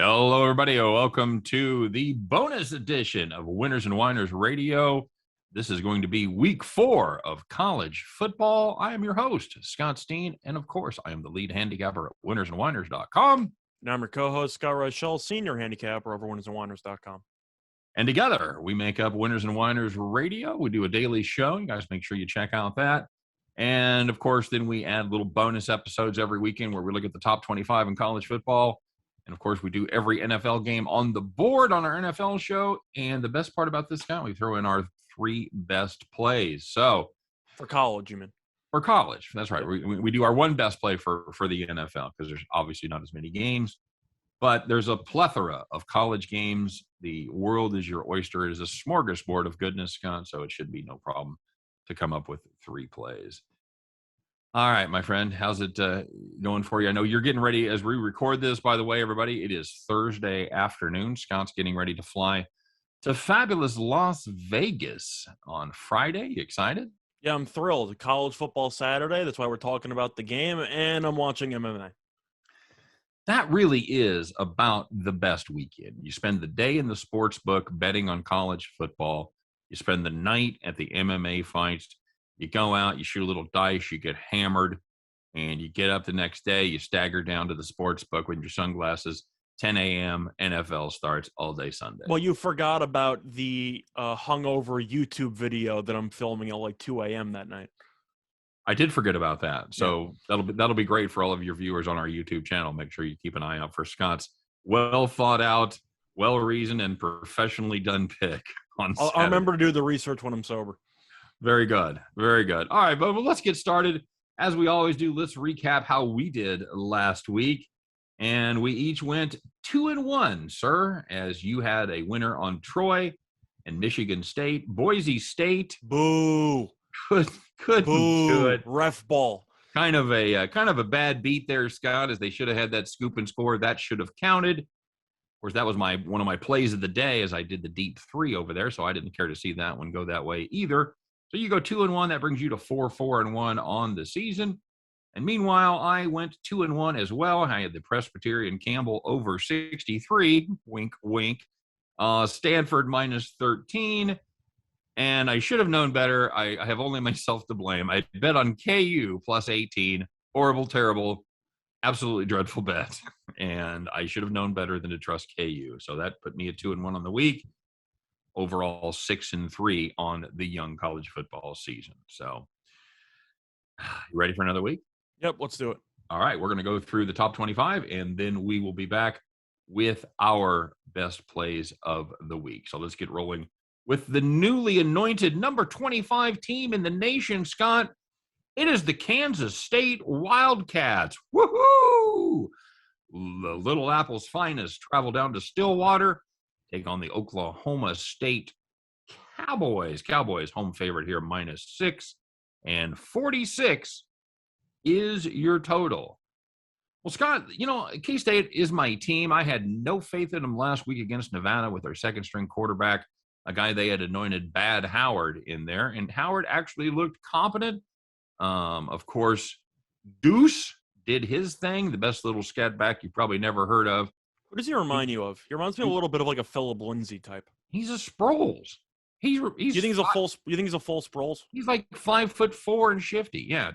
Hello, everybody. Welcome to the bonus edition of Winners and Winers Radio. This is going to be week 4 of college football. I am your host, Scott Steehn, and of course, I am the lead handicapper at winnersandwiners.com. And I'm your co-host, Scott Reichel, senior handicapper over winnersandwiners.com. And together, we make up Winners and Winers Radio. We do a daily show. You guys make sure you check out that. And of course, then we add little bonus episodes every weekend where we look at the top 25 in college football. And of course, we do every NFL game on the board on our NFL show. And the best part about this, Scott, we throw in our 3 best plays. So for college, you mean? For college, that's right. We do our 1 best play for the NFL because there's obviously not as many games. But there's a plethora of college games. The world is your oyster. It is a smorgasbord of goodness, Scott, so it should be no problem to come up with 3 plays. All right, my friend, how's it going for you? I know you're getting ready as we record this, by the way, everybody. It is Thursday afternoon. Scott's getting ready to fly to fabulous Las Vegas on Friday. You excited? Yeah, I'm thrilled. College football Saturday. That's why we're talking about the game, and I'm watching MMA. That really is about the best weekend. You spend the day in the sports book betting on college football. You spend the night at the MMA fights. You go out, you shoot a little dice, you get hammered, and you get up the next day, you stagger down to the sports book with your sunglasses. 10 a.m. NFL starts all day Sunday. Well, you forgot about the hungover YouTube video that I'm filming at like 2 a.m. that night. I did forget about that. So that'll be great for all of your viewers on our YouTube channel. Make sure you keep an eye out for Scott's well thought out, well reasoned, and professionally done pick on Saturday. I'll remember to do the research when I'm sober. Very good. Very good. All right, but let's get started. As we always do, let's recap how we did last week. And we each went 2-1, sir, as you had a winner on Troy and Michigan State. Boise State. Boo. Couldn't do it. Ref ball. Kind of a bad beat there, Scott, as they should have had that scoop and score. That should have counted. Of course, that was one of my plays of the day as I did the deep 3 over there, so I didn't care to see that one go that way either. So you go 2-1. That brings you to 4-4-1 on the season. And meanwhile, I went 2-1 as well. I had the Presbyterian Campbell over 63. Wink, wink. Stanford minus 13. And I should have known better. I have only myself to blame. I bet on KU plus 18. Horrible, terrible, absolutely dreadful bet. And I should have known better than to trust KU. So that put me at 2-1 on the week. Overall 6-3 on the young college football season. So you ready for another week? Yep, let's do it. All right, we're going to go through the top 25, and then we will be back with our best plays of the week. So let's get rolling with the newly anointed number 25 team in the nation, Scott. It is the Kansas State Wildcats. Woohoo! The Little Apple's finest travel down to Stillwater, take on the Oklahoma State Cowboys. Cowboys home favorite here, minus 6, and 46 is your total. Well, Scott, K-State is my team. I had no faith in them last week against Nevada with their second-string quarterback, a guy they had anointed Bad Howard in there, and Howard actually looked competent. Of course, Deuce did his thing, the best little scat back you probably never heard of. What does he remind you of? He reminds me a little bit of like a Philip Lindsay type. He's a Sproles. You think he's a full Sproles? He's like 5'4" and shifty. Yeah,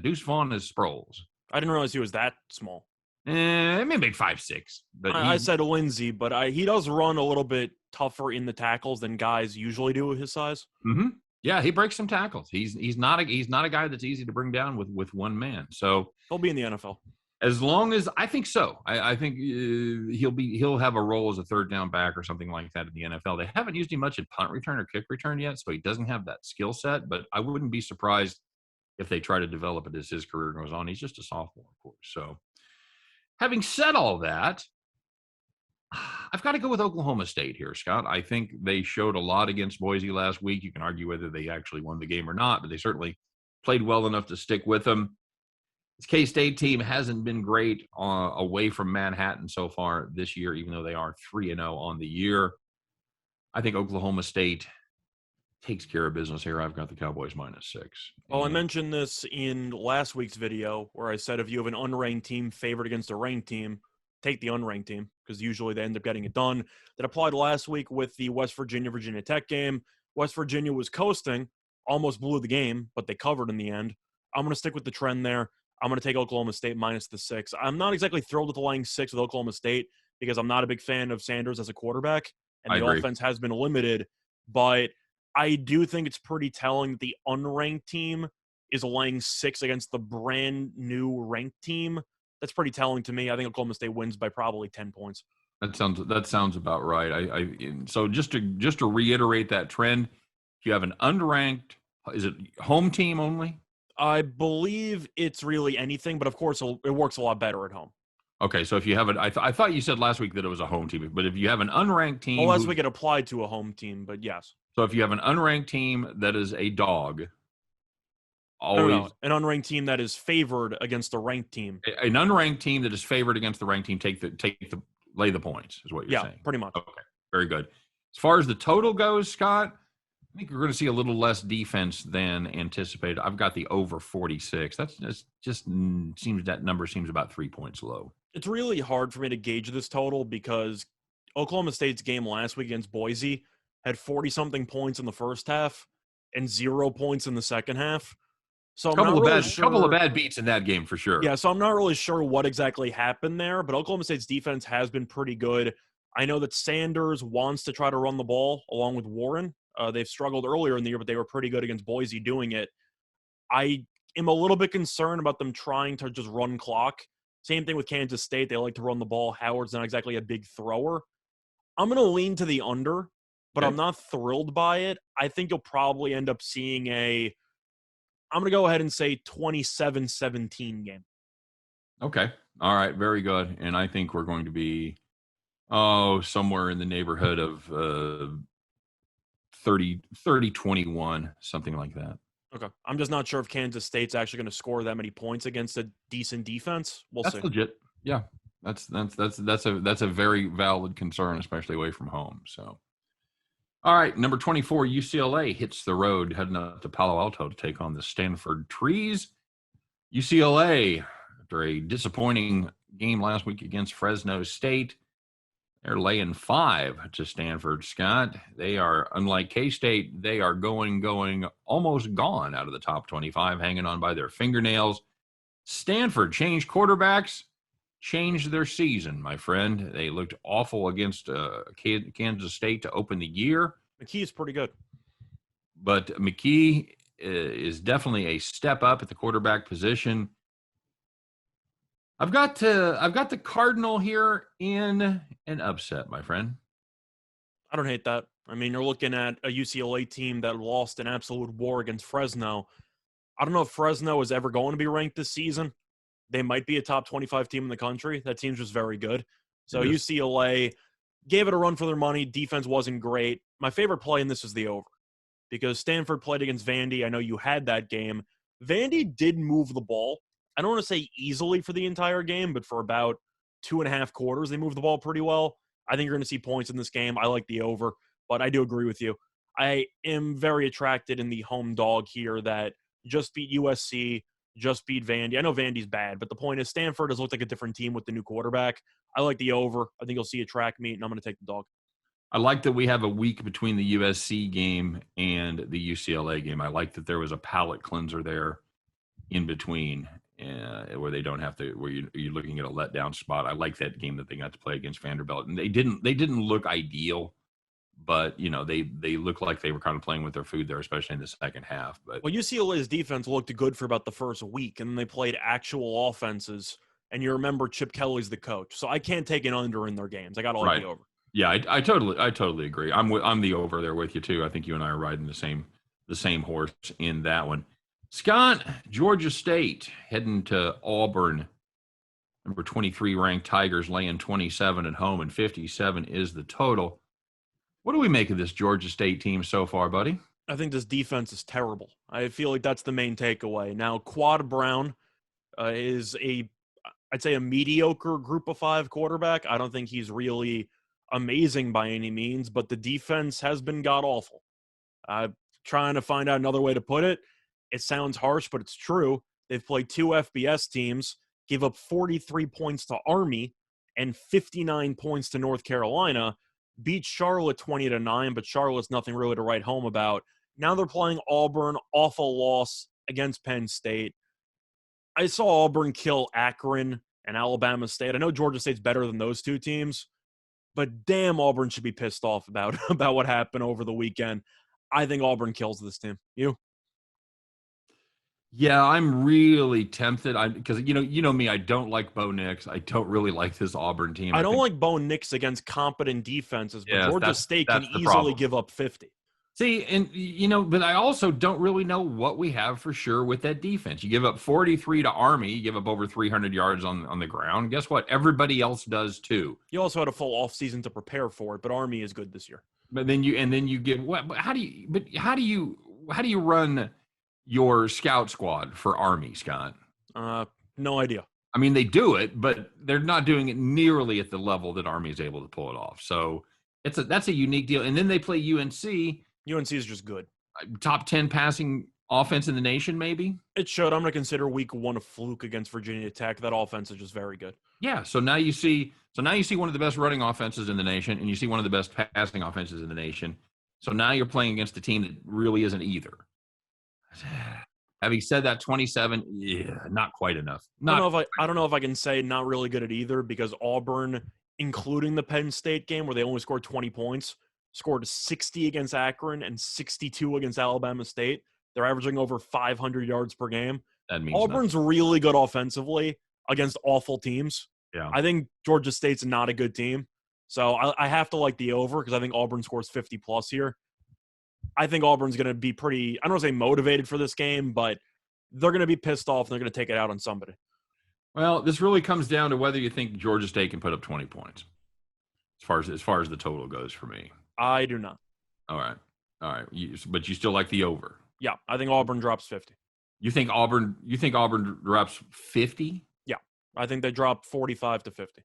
Deuce Vaughn is Sproles. I didn't realize he was that small. Maybe 5'6". But I said Lindsay, but he does run a little bit tougher in the tackles than guys usually do with his size. Mm-hmm. Yeah, he breaks some tackles. He's not a guy that's easy to bring down with one man. So he'll be in the NFL. As long as I think so, I think he'll have a role as a third down back or something like that in the NFL. They haven't used him much at punt return or kick return yet, so he doesn't have that skill set. But I wouldn't be surprised if they try to develop it as his career goes on. He's just a sophomore, of course. So, having said all that, I've got to go with Oklahoma State here, Scott. I think they showed a lot against Boise last week. You can argue whether they actually won the game or not, but they certainly played well enough to stick with them. This K-State team hasn't been great away from Manhattan so far this year, even though they are 3-0 on the year. I think Oklahoma State takes care of business here. I've got the Cowboys minus 6. Well, I mentioned this in last week's video where I said if you have an unranked team favored against a ranked team, take the unranked team because usually they end up getting it done. That applied last week with the West Virginia Tech game. West Virginia was coasting, almost blew the game, but they covered in the end. I'm going to stick with the trend there. I'm going to take Oklahoma State minus the 6. I'm not exactly thrilled with the laying 6 with Oklahoma State because I'm not a big fan of Sanders as a quarterback, and I the agree. offense has been limited. But I do think it's pretty telling that the unranked team is laying 6 against the brand new ranked team. That's pretty telling to me. I think Oklahoma State wins by probably 10 points. That sounds about right. So just to reiterate that trend, if you have an unranked, is it home team only? I believe it's really anything, but of course it works a lot better at home. Okay, so if you have it, I thought you said last week that it was a home team, but if you have an unranked team, Well, last week it applied to a home team, but yes. So if you have an unranked team that is a dog, always No. An unranked team that is favored against a ranked team. an unranked team that is favored against the ranked team lay the points is what you're saying. Pretty much. Okay, very good. As far as the total goes, Scott, I think we're going to see a little less defense than anticipated. I've got the over 46. That's just seems that number seems about 3 points low. It's really hard for me to gauge this total because Oklahoma State's game last week against Boise had 40-something points in the first half and 0 points in the second half. So couple of bad beats in that game for sure. Yeah, so I'm not really sure what exactly happened there, but Oklahoma State's defense has been pretty good. I know that Sanders wants to try to run the ball along with Warren. They've struggled earlier in the year, but they were pretty good against Boise doing it. I am a little bit concerned about them trying to just run clock. Same thing with Kansas State. They like to run the ball. Howard's not exactly a big thrower. I'm going to lean to the under, but I'm not thrilled by it. I think you'll probably end up seeing I'm going to go ahead and say 27-17 game. Okay. All right. Very good. And I think we're going to be, somewhere in the neighborhood of 30-21, something like that. Okay. I'm just not sure if Kansas State's actually going to score that many points against a decent defense. We'll see. Legit. Yeah. That's a very valid concern, especially away from home. So, all right, number 24, UCLA hits the road heading up to Palo Alto to take on the Stanford Trees. UCLA, after a disappointing game last week against Fresno State, they're laying 5 to Stanford, Scott. They are, unlike K-State, they are going almost gone out of the top 25, hanging on by their fingernails. Stanford changed quarterbacks, changed their season, my friend. They looked awful against Kansas State to open the year. McKee is pretty good. But McKee is definitely a step up at the quarterback position. I've got the Cardinal here in an upset, my friend. I don't hate that. I mean, you're looking at a UCLA team that lost an absolute war against Fresno. I don't know if Fresno is ever going to be ranked this season. They might be a top 25 team in the country. That team's just very good. So UCLA gave it a run for their money. Defense wasn't great. My favorite play in this is the over because Stanford played against Vandy. I know you had that game. Vandy did move the ball. I don't want to say easily for the entire game, but for about 2.5 quarters, they moved the ball pretty well. I think you're going to see points in this game. I like the over, but I do agree with you. I am very attracted in the home dog here that just beat USC, just beat Vandy. I know Vandy's bad, but the point is Stanford has looked like a different team with the new quarterback. I like the over. I think you'll see a track meet, and I'm going to take the dog. I like that we have a week between the USC game and the UCLA game. I like that there was a palate cleanser there in between. Where they don't have to, where you're looking at a letdown spot. I like that game that they got to play against Vanderbilt, and they didn't look ideal, but they look like they were kind of playing with their food there, especially in the second half. But UCLA's defense looked good for about the first week, and then they played actual offenses. And you remember Chip Kelly's the coach, so I can't take an under in their games. I got to like the over. Yeah, I totally agree. I'm the over there with you too. I think you and I are riding the same horse in that one. Scott, Georgia State heading to Auburn. Number 23 ranked Tigers laying 27 at home, and 57 is the total. What do we make of this Georgia State team so far, buddy? I think this defense is terrible. I feel like that's the main takeaway. Now, Quad Brown is I'd say a mediocre group of 5 quarterback. I don't think he's really amazing by any means, but the defense has been god-awful. Trying to find out another way to put it. It sounds harsh, but it's true. They've played 2 FBS teams, gave up 43 points to Army, and 59 points to North Carolina. Beat Charlotte 20-9, but Charlotte's nothing really to write home about. Now they're playing Auburn, awful loss against Penn State. I saw Auburn kill Akron and Alabama State. I know Georgia State's better than those two teams, but damn, Auburn should be pissed off about what happened over the weekend. I think Auburn kills this team. You? Yeah, I'm really tempted. Because you know me, I don't like Bo Nix. I don't really like this Auburn team. I don't like Bo Nix against competent defenses, but Georgia State can easily problem. give up 50. See, and but I also don't really know what we have for sure with that defense. You give up 43 to Army, you give up over 300 yards on the ground. Guess what? Everybody else does too. You also had a full offseason to prepare for it, but Army is good this year. But then you give what? How do you run your scout squad for Army, Scott? No idea. I mean, they do it, but they're not doing it nearly at the level that Army is able to pull it off. So that's a unique deal. And then they play UNC. UNC is just good. Top 10 passing offense in the nation, maybe? It should. I'm going to consider week 1 a fluke against Virginia Tech. That offense is just very good. Yeah, so now you see one of the best running offenses in the nation, and you see one of the best passing offenses in the nation. So now you're playing against a team that really isn't either. Having said that, 27, yeah, not quite enough. I don't know if I can say not really good at either, because Auburn, including the Penn State game where they only scored 20 points, scored 60 against Akron and 62 against Alabama State. They're averaging over 500 yards per game. That means Auburn's nothing. really good offensively against awful teams. Yeah. I think Georgia State's not a good team. So I have to like the over because I think Auburn scores 50 plus here. I think Auburn's going to be pretty, I don't want to say motivated for this game, but they're going to be pissed off and they're going to take it out on somebody. Well, this really comes down to whether you think Georgia State can put up 20 points as far as the total goes for me. I do not. All right. But you still like the over? Yeah, I think Auburn drops 50. You think Auburn drops 50? Yeah, I think they drop 45 to 50.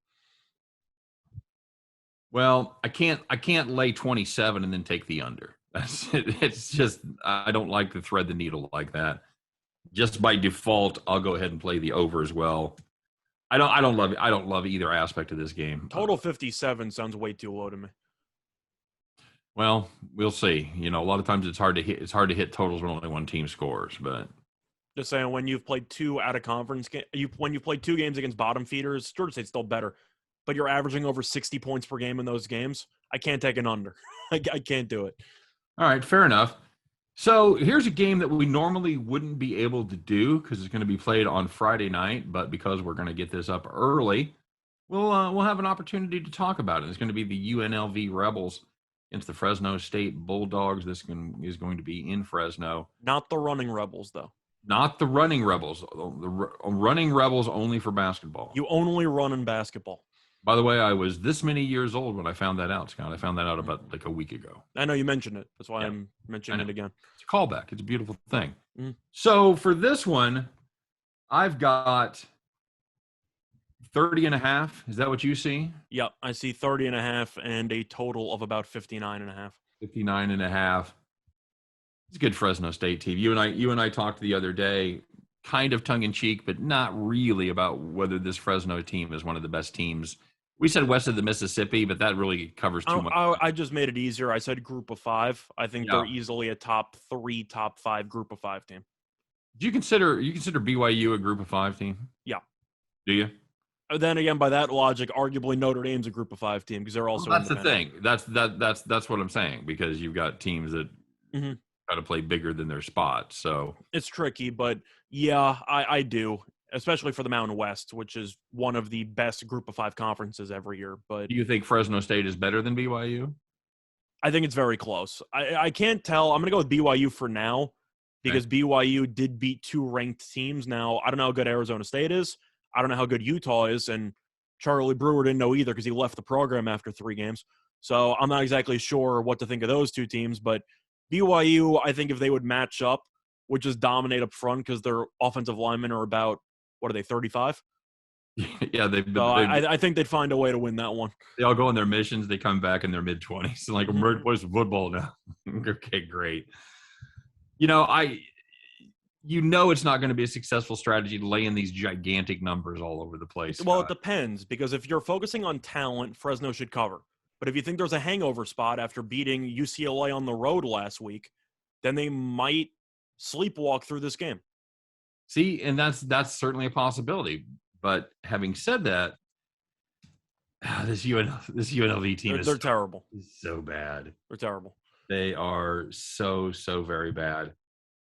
Well, I can't lay 27 and then take the under. It's just I don't like to thread the needle like that. Just by default, I'll go ahead and play the over as well. I don't love either aspect of this game. Total 57 sounds way too low to me. Well, we'll see. A lot of times it's hard to hit totals when only one team scores, but just saying, when you've played two out of conference when you've played 2 games against bottom feeders, Georgia State's still better, but you're averaging over 60 points per game in those games. I can't take an under. I can't do it. All right, fair enough. So here's a game that we normally wouldn't be able to do because it's going to be played on Friday night, but because we're going to get this up early, we'll have an opportunity to talk about it. It's going to be the UNLV Rebels against the Fresno State Bulldogs. This is going to be in Fresno. Not the Running Rebels, though. Not the Running Rebels. The Running Rebels only for basketball. You only run in basketball. By the way, I was this many years old when I found that out, Scott. I found that out about like a week ago. I know you mentioned it. That's why I'm mentioning it again. It's a callback. It's a beautiful thing. Mm. So for this one, I've got 30.5. Is that what you see? Yep. I see 30.5 and a total of about 59.5. 59.5. It's a good Fresno State team. You and I talked the other day, kind of tongue in cheek, but not really, about whether this Fresno team is one of the best teams. We said west of the Mississippi, but that really covers too much. I just made it easier. I said group of 5. I think they're easily a top 3, top 5 group of 5 team. Do you consider BYU a group of 5 team? Yeah. Do you? Then again, by that logic, arguably Notre Dame's a group of 5 team because they're also. Well, that's the thing. That's what I'm saying, because you've got teams that try to play bigger than their spot. So it's tricky, but yeah, I do. Especially for the Mountain West, which is one of the best group of 5 conferences every year. But do you think Fresno State is better than BYU? I think it's very close. I can't tell. I'm going to go with BYU for now because BYU did beat 2 ranked teams. Now, I don't know how good Arizona State is. I don't know how good Utah is. And Charlie Brewer didn't know either because he left the program after 3 games. So I'm not exactly sure what to think of those 2 teams. But BYU, I think if they would match up, would just dominate up front because their offensive linemen are about, what are they, 35? Yeah, I think they'd find a way to win that one. They all go on their missions. They come back in their mid-20s. Like, what is football now? Okay, great. it's not going to be a successful strategy to lay in these gigantic numbers all over the place. Well, it depends, because if you're focusing on talent, Fresno should cover. But if you think there's a hangover spot after beating UCLA on the road last week, then they might sleepwalk through this game. See, and that's certainly a possibility. But having said that, this UNLV team they're terrible. So bad. They're terrible. They are so very bad.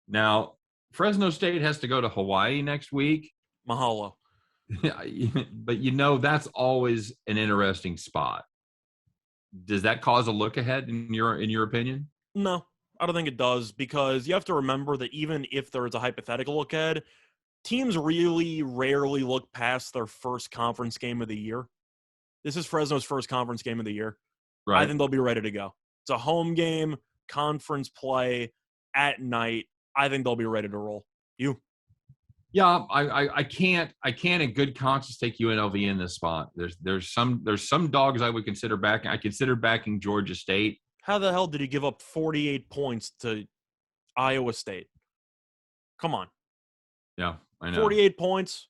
Now, Fresno State has to go to Hawaii next week. Mahalo. But that's always an interesting spot. Does that cause a look ahead in your opinion? No, I don't think it does, because you have to remember that even if there is a hypothetical look ahead, teams really rarely look past their first conference game of the year. This is Fresno's first conference game of the year. Right. I think they'll be ready to go. It's a home game, conference play at night. I think they'll be ready to roll. You? Yeah, I can't in good conscience take UNLV in this spot. There's some dogs I would consider backing. I consider backing Georgia State. How the hell did you give up 48 points to Iowa State? Come on. Yeah, I know. 48 points.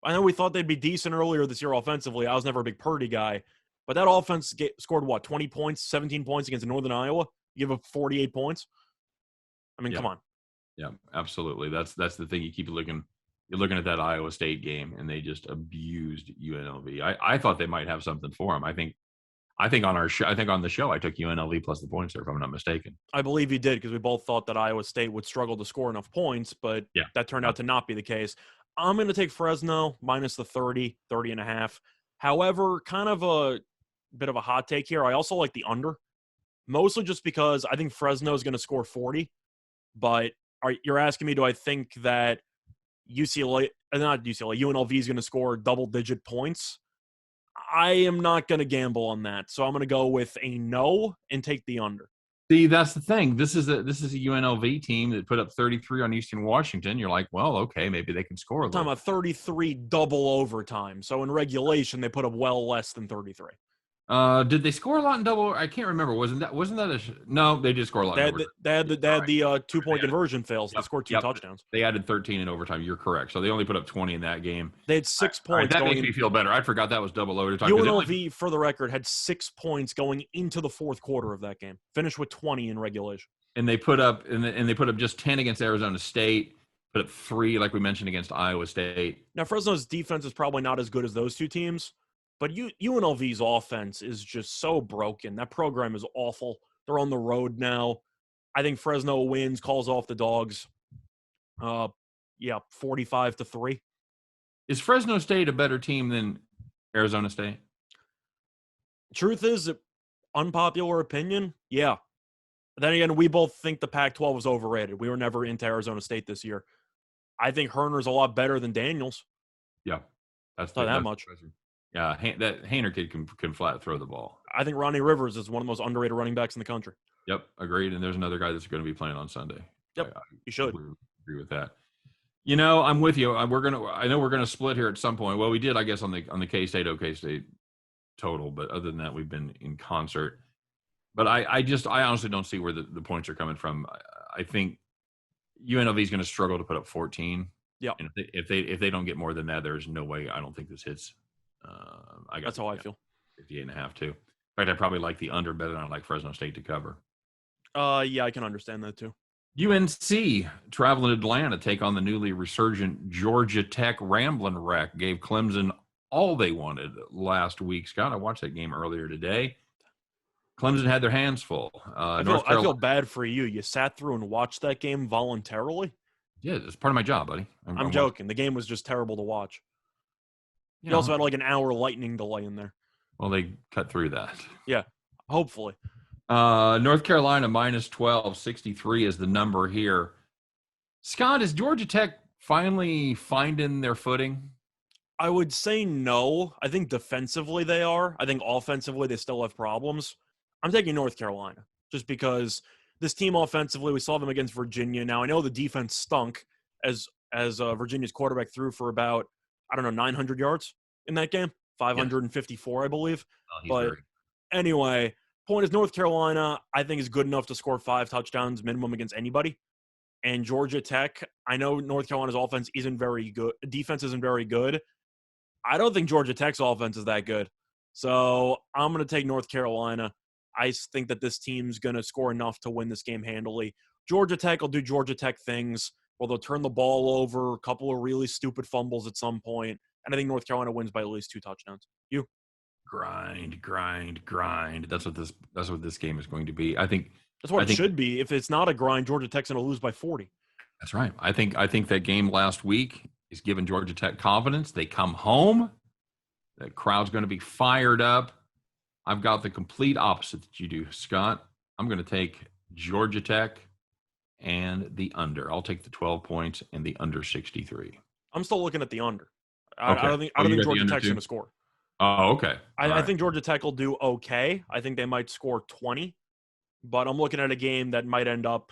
I know we thought they'd be decent earlier this year offensively. I was never a big Purdy guy. But that offense scored, 20 points, 17 points against Northern Iowa? You give up 48 points? I mean, come on. Yeah, absolutely. That's the thing. You keep looking. You're looking at that Iowa State game, and they just abused UNLV. I thought they might have something for them. I think on our show, on the show, I took UNLV plus the points there, if I'm not mistaken. I believe you did, because we both thought that Iowa State would struggle to score enough points, but that turned out to not be the case. I'm going to take Fresno minus the 30 and a half. However, kind of a bit of a hot take here. I also like the under, mostly just because I think Fresno is going to score 40. But you're asking me, do I think that UNLV is going to score double-digit points? I am not going to gamble on that, so I'm going to go with a no and take the under. See, that's the thing. This is a UNLV team that put up 33 on Eastern Washington. You're like, well, okay, maybe they can score a little. I'm talking about 33 double overtime. So in regulation, they put up well less than 33. Did they score a lot in double? I can't remember. Wasn't that no? They did score a lot. They had the 2-point conversion fails. They scored 2 touchdowns. They added 13 in overtime. You're correct. So they only put up 20 in that game. They had 6 points. That makes me feel better. I forgot that was double overtime. UNLV, for the record, had 6 points going into the fourth quarter of that game. Finished with 20 in regulation. And they put up just 10 against Arizona State. Put up 3, like we mentioned, against Iowa State. Now Fresno's defense is probably not as good as those two teams. But UNLV's offense is just so broken. That program is awful. They're on the road now. I think Fresno wins, calls off the dogs. 45-3. Is Fresno State a better team than Arizona State? Truth is, unpopular opinion, yeah. Then again, we both think the Pac-12 was overrated. We were never into Arizona State this year. I think Herner's a lot better than Daniels. Yeah. That's not that much. Yeah, that Hainer kid can flat throw the ball. I think Ronnie Rivers is one of the most underrated running backs in the country. Yep, agreed. And there's another guy that's going to be playing on Sunday. Yep, you should agree with that. I'm with you. I know we're gonna split here at some point. Well, we did, I guess, on the K-State OK State total, but other than that, we've been in concert. But I honestly don't see where the points are coming from. I think UNLV is going to struggle to put up 14. Yeah, and if they don't get more than that, there's no way. I don't think this hits. That's how I feel. 58.5 too. In fact, I probably like the under better than I like Fresno State to cover. Yeah, I can understand that too. UNC traveling to Atlanta take on the newly resurgent Georgia Tech Ramblin' Wreck. Gave Clemson all they wanted last week. Scott, I watched that game earlier today. Clemson had their hands full. I feel bad for you. You sat through and watched that game voluntarily? Yeah, it's part of my job, buddy. I'm joking. The game was just terrible to watch. You also had like an hour lightning delay in there. Well, they cut through that. Yeah, hopefully. North Carolina minus 12, 63 is the number here. Scott, is Georgia Tech finally finding their footing? I would say no. I think defensively they are. I think offensively they still have problems. I'm taking North Carolina just because this team offensively, we saw them against Virginia. Now, I know the defense stunk as Virginia's quarterback threw for about, 900 yards in that game, 554, I believe. But anyway, point is North Carolina, I think, is good enough to score 5 touchdowns minimum against anybody. and Georgia Tech, I know North Carolina's defense isn't very good. I don't think Georgia Tech's offense is that good. So I'm going to take North Carolina. I think that this team's going to score enough to win this game handily. Georgia Tech will do Georgia Tech things, where they'll turn the ball over, a couple of really stupid fumbles at some point, and I think North Carolina wins by at least 2 touchdowns. You? Grind. That's what this game is going to be. I think it should be. If it's not a grind, Georgia Tech's going to lose by 40. That's right. I think that game last week is giving Georgia Tech confidence. They come home. The crowd's going to be fired up. I've got the complete opposite that you do, Scott. I'm going to take Georgia Tech and the under. I'll take the 12 points and the under 63. I'm still looking at the under. Okay. I don't think Georgia Tech's going to score. Oh, okay. I think Georgia Tech will do okay. I think they might score 20, but I'm looking at a game that might end up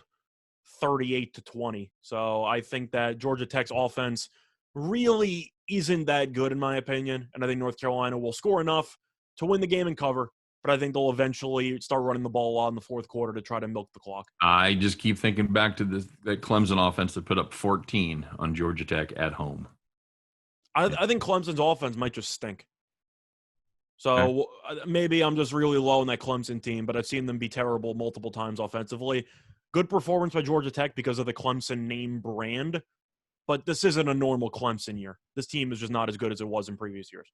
38-20. So I think that Georgia Tech's offense really isn't that good, in my opinion, and I think North Carolina will score enough to win the game and cover, but I think they'll eventually start running the ball a lot in the fourth quarter to try to milk the clock. I just keep thinking back to that Clemson offense that put up 14 on Georgia Tech at home. I think Clemson's offense might just stink. So maybe I'm just really low on that Clemson team, but I've seen them be terrible multiple times offensively. Good performance by Georgia Tech because of the Clemson name brand, but this isn't a normal Clemson year. This team is just not as good as it was in previous years.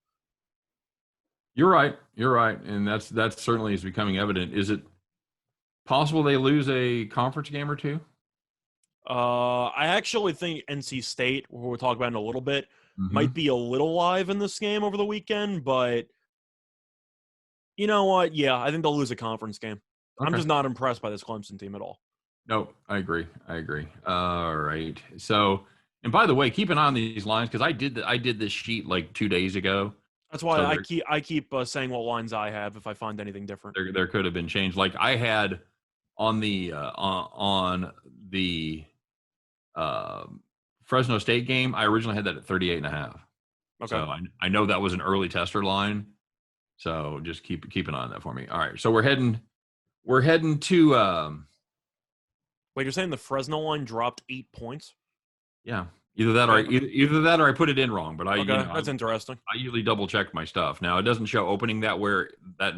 You're right, and that certainly is becoming evident. Is it possible they lose a conference game or two? I actually think NC State, who we'll talk about in a little bit, might be a little live in this game over the weekend, but you know what? Yeah, I think they'll lose a conference game. Okay. I'm just not impressed by this Clemson team at all. No, I agree. All right. So, and by the way, keep an eye on these lines because I did this sheet like 2 days ago. That's why I keep saying what lines I have if I find anything different. There could have been changed. Like I had on the Fresno State game, I originally had that at 38.5. Okay. So I know that was an early tester line. So just keep an eye on that for me. All right. So we're heading to wait, you're saying the Fresno line dropped 8 points? Yeah. Either that or I put it in wrong, but that's interesting. I usually double check my stuff. Now it doesn't show opening that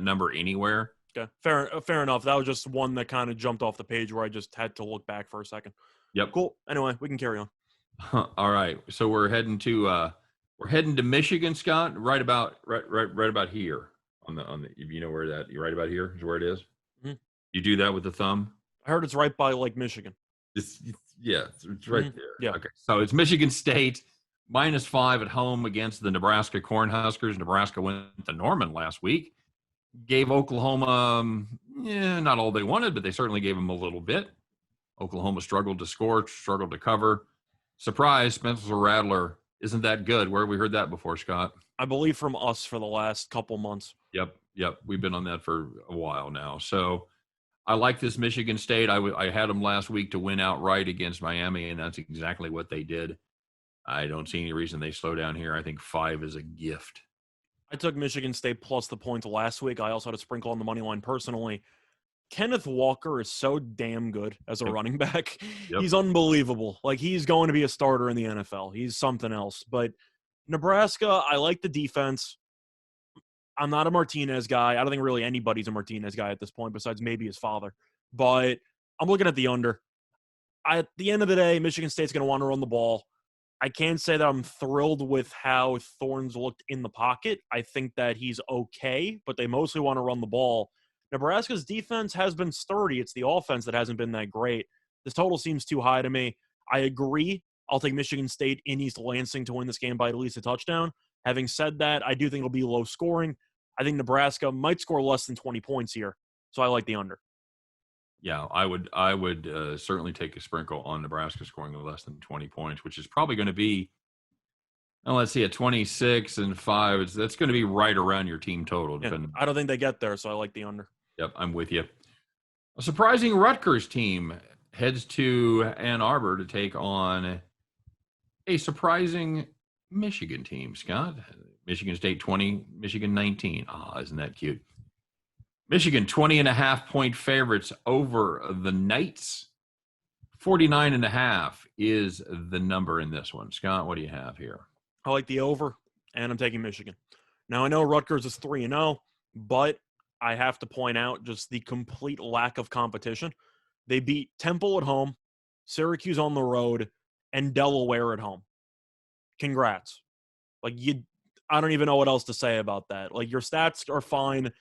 number anywhere. Okay. Fair enough. That was just one that kind of jumped off the page where I just had to look back for a second. Yep. Cool. Anyway, we can carry on. All right. So we're heading to Michigan, Scott, right about here on the you know where that you're right about here is where it is. Mm-hmm. You do that with the thumb? I heard it's right by Lake Michigan. It's right there. Yeah. Okay. So it's Michigan State -5 at home against the Nebraska Cornhuskers. Nebraska went to Norman last week. Gave Oklahoma not all they wanted, but they certainly gave them a little bit. Oklahoma struggled to score, struggled to cover. Surprise, Spencer Rattler isn't that good. Where have we heard that before, Scott? I believe from us for the last couple months. Yep. We've been on that for a while now. So I like this Michigan State. I had them last week to win outright against Miami, and that's exactly what they did. I don't see any reason they slow down here. I think 5 is a gift. I took Michigan State plus the points last week. I also had a sprinkle on the money line personally. Kenneth Walker is so damn good as a running back. Yep. He's unbelievable. Like, he's going to be a starter in the NFL. He's something else. But Nebraska, I like the defense. I'm not a Martinez guy. I don't think really anybody's a Martinez guy at this point besides maybe his father. But I'm looking at the under. At the end of the day, Michigan State's going to want to run the ball. I can't say that I'm thrilled with how Thorns looked in the pocket. I think that he's okay, but they mostly want to run the ball. Nebraska's defense has been sturdy. It's the offense that hasn't been that great. This total seems too high to me. I agree. I'll take Michigan State in East Lansing to win this game by at least a touchdown. Having said that, I do think it'll be low scoring. I think Nebraska might score less than 20 points here, so I like the under. Yeah, I would certainly take a sprinkle on Nebraska scoring less than 20 points, which is probably going to be, let's see, at 26-5. That's going to be right around your team total. Yeah, I don't think they get there, so I like the under. Yep, I'm with you. A surprising Rutgers team heads to Ann Arbor to take on a surprising Michigan team, Scott. Michigan State 20, Michigan 19. Isn't that cute? Michigan 20.5 point favorites over the Knights. 49.5 is the number in this one. Scott, what do you have here? I like the over, and I'm taking Michigan. Now, I know Rutgers is 3-0, but I have to point out just the complete lack of competition. They beat Temple at home, Syracuse on the road, and Delaware at home. Congrats. I don't even know what else to say about that. Like, your stats are fine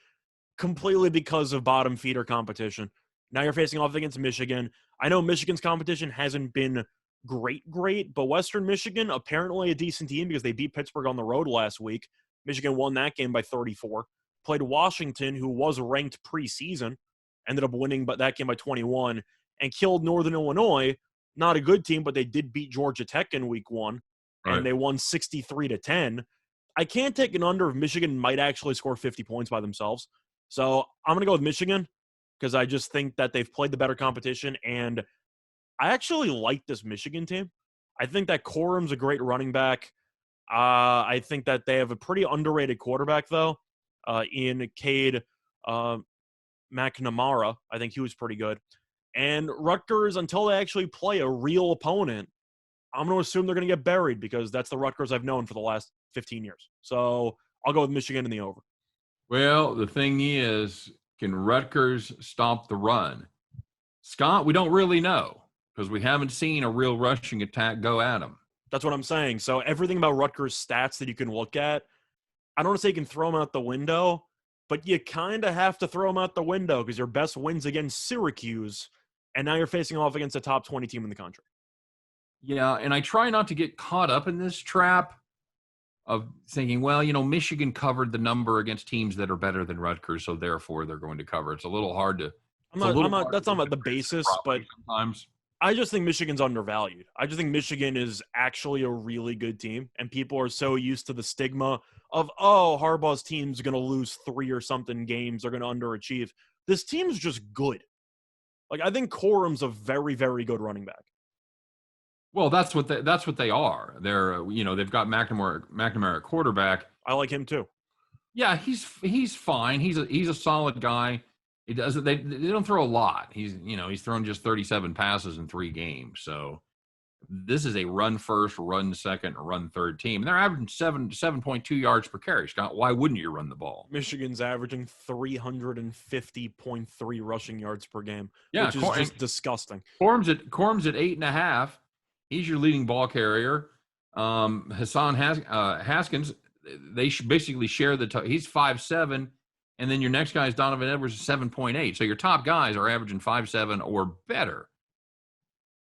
completely because of bottom feeder competition. Now you're facing off against Michigan. I know Michigan's competition hasn't been great, but Western Michigan, apparently a decent team because they beat Pittsburgh on the road last week. Michigan won that game by 34. Played Washington, who was ranked preseason, ended up winning that game by 21, and killed Northern Illinois. Not a good team, but they did beat Georgia Tech in week 1, and they won 63-10. I can't take an under if Michigan might actually score 50 points by themselves. So I'm going to go with Michigan because I just think that they've played the better competition, and I actually like this Michigan team. I think that Corum's a great running back. I think that they have a pretty underrated quarterback, though, in Cade McNamara. I think he was pretty good. And Rutgers, until they actually play a real opponent, I'm going to assume they're going to get buried because that's the Rutgers I've known for the last 15 years. So I'll go with Michigan in the over. Well, the thing is, can Rutgers stop the run? Scott, we don't really know because we haven't seen a real rushing attack go at them. That's what I'm saying. So everything about Rutgers' stats that you can look at, I don't want to say you can throw them out the window, but you kind of have to throw them out the window because your best wins against Syracuse, and now you're facing off against a top 20 team in the country. Yeah, and I try not to get caught up in this trap of thinking, well, Michigan covered the number against teams that are better than Rutgers, so therefore they're going to cover. It's a little hard to. That's not about the basis, but sometimes I just think Michigan's undervalued. I just think Michigan is actually a really good team, and people are so used to the stigma of, Harbaugh's team's going to lose 3 or something games, they're going to underachieve. This team's just good. Like, I think Corum's a very, very good running back. Well, that's what they are. They're they've got McNamara at quarterback. I like him too. Yeah, he's fine. He's a solid guy. He doesn't. They don't throw a lot. He's thrown just 37 passes in 3 games. So this is a run first, run second, run third team. And they're averaging 7.2 yards per carry. Scott, why wouldn't you run the ball? Michigan's averaging 350.3 rushing yards per game, which is just disgusting. Corum's at 8.5. He's your leading ball carrier. Hassan Haskins, they basically share he's 5'7", and then your next guy is Donovan Edwards, 7.8. So your top guys are averaging 5'7" or better.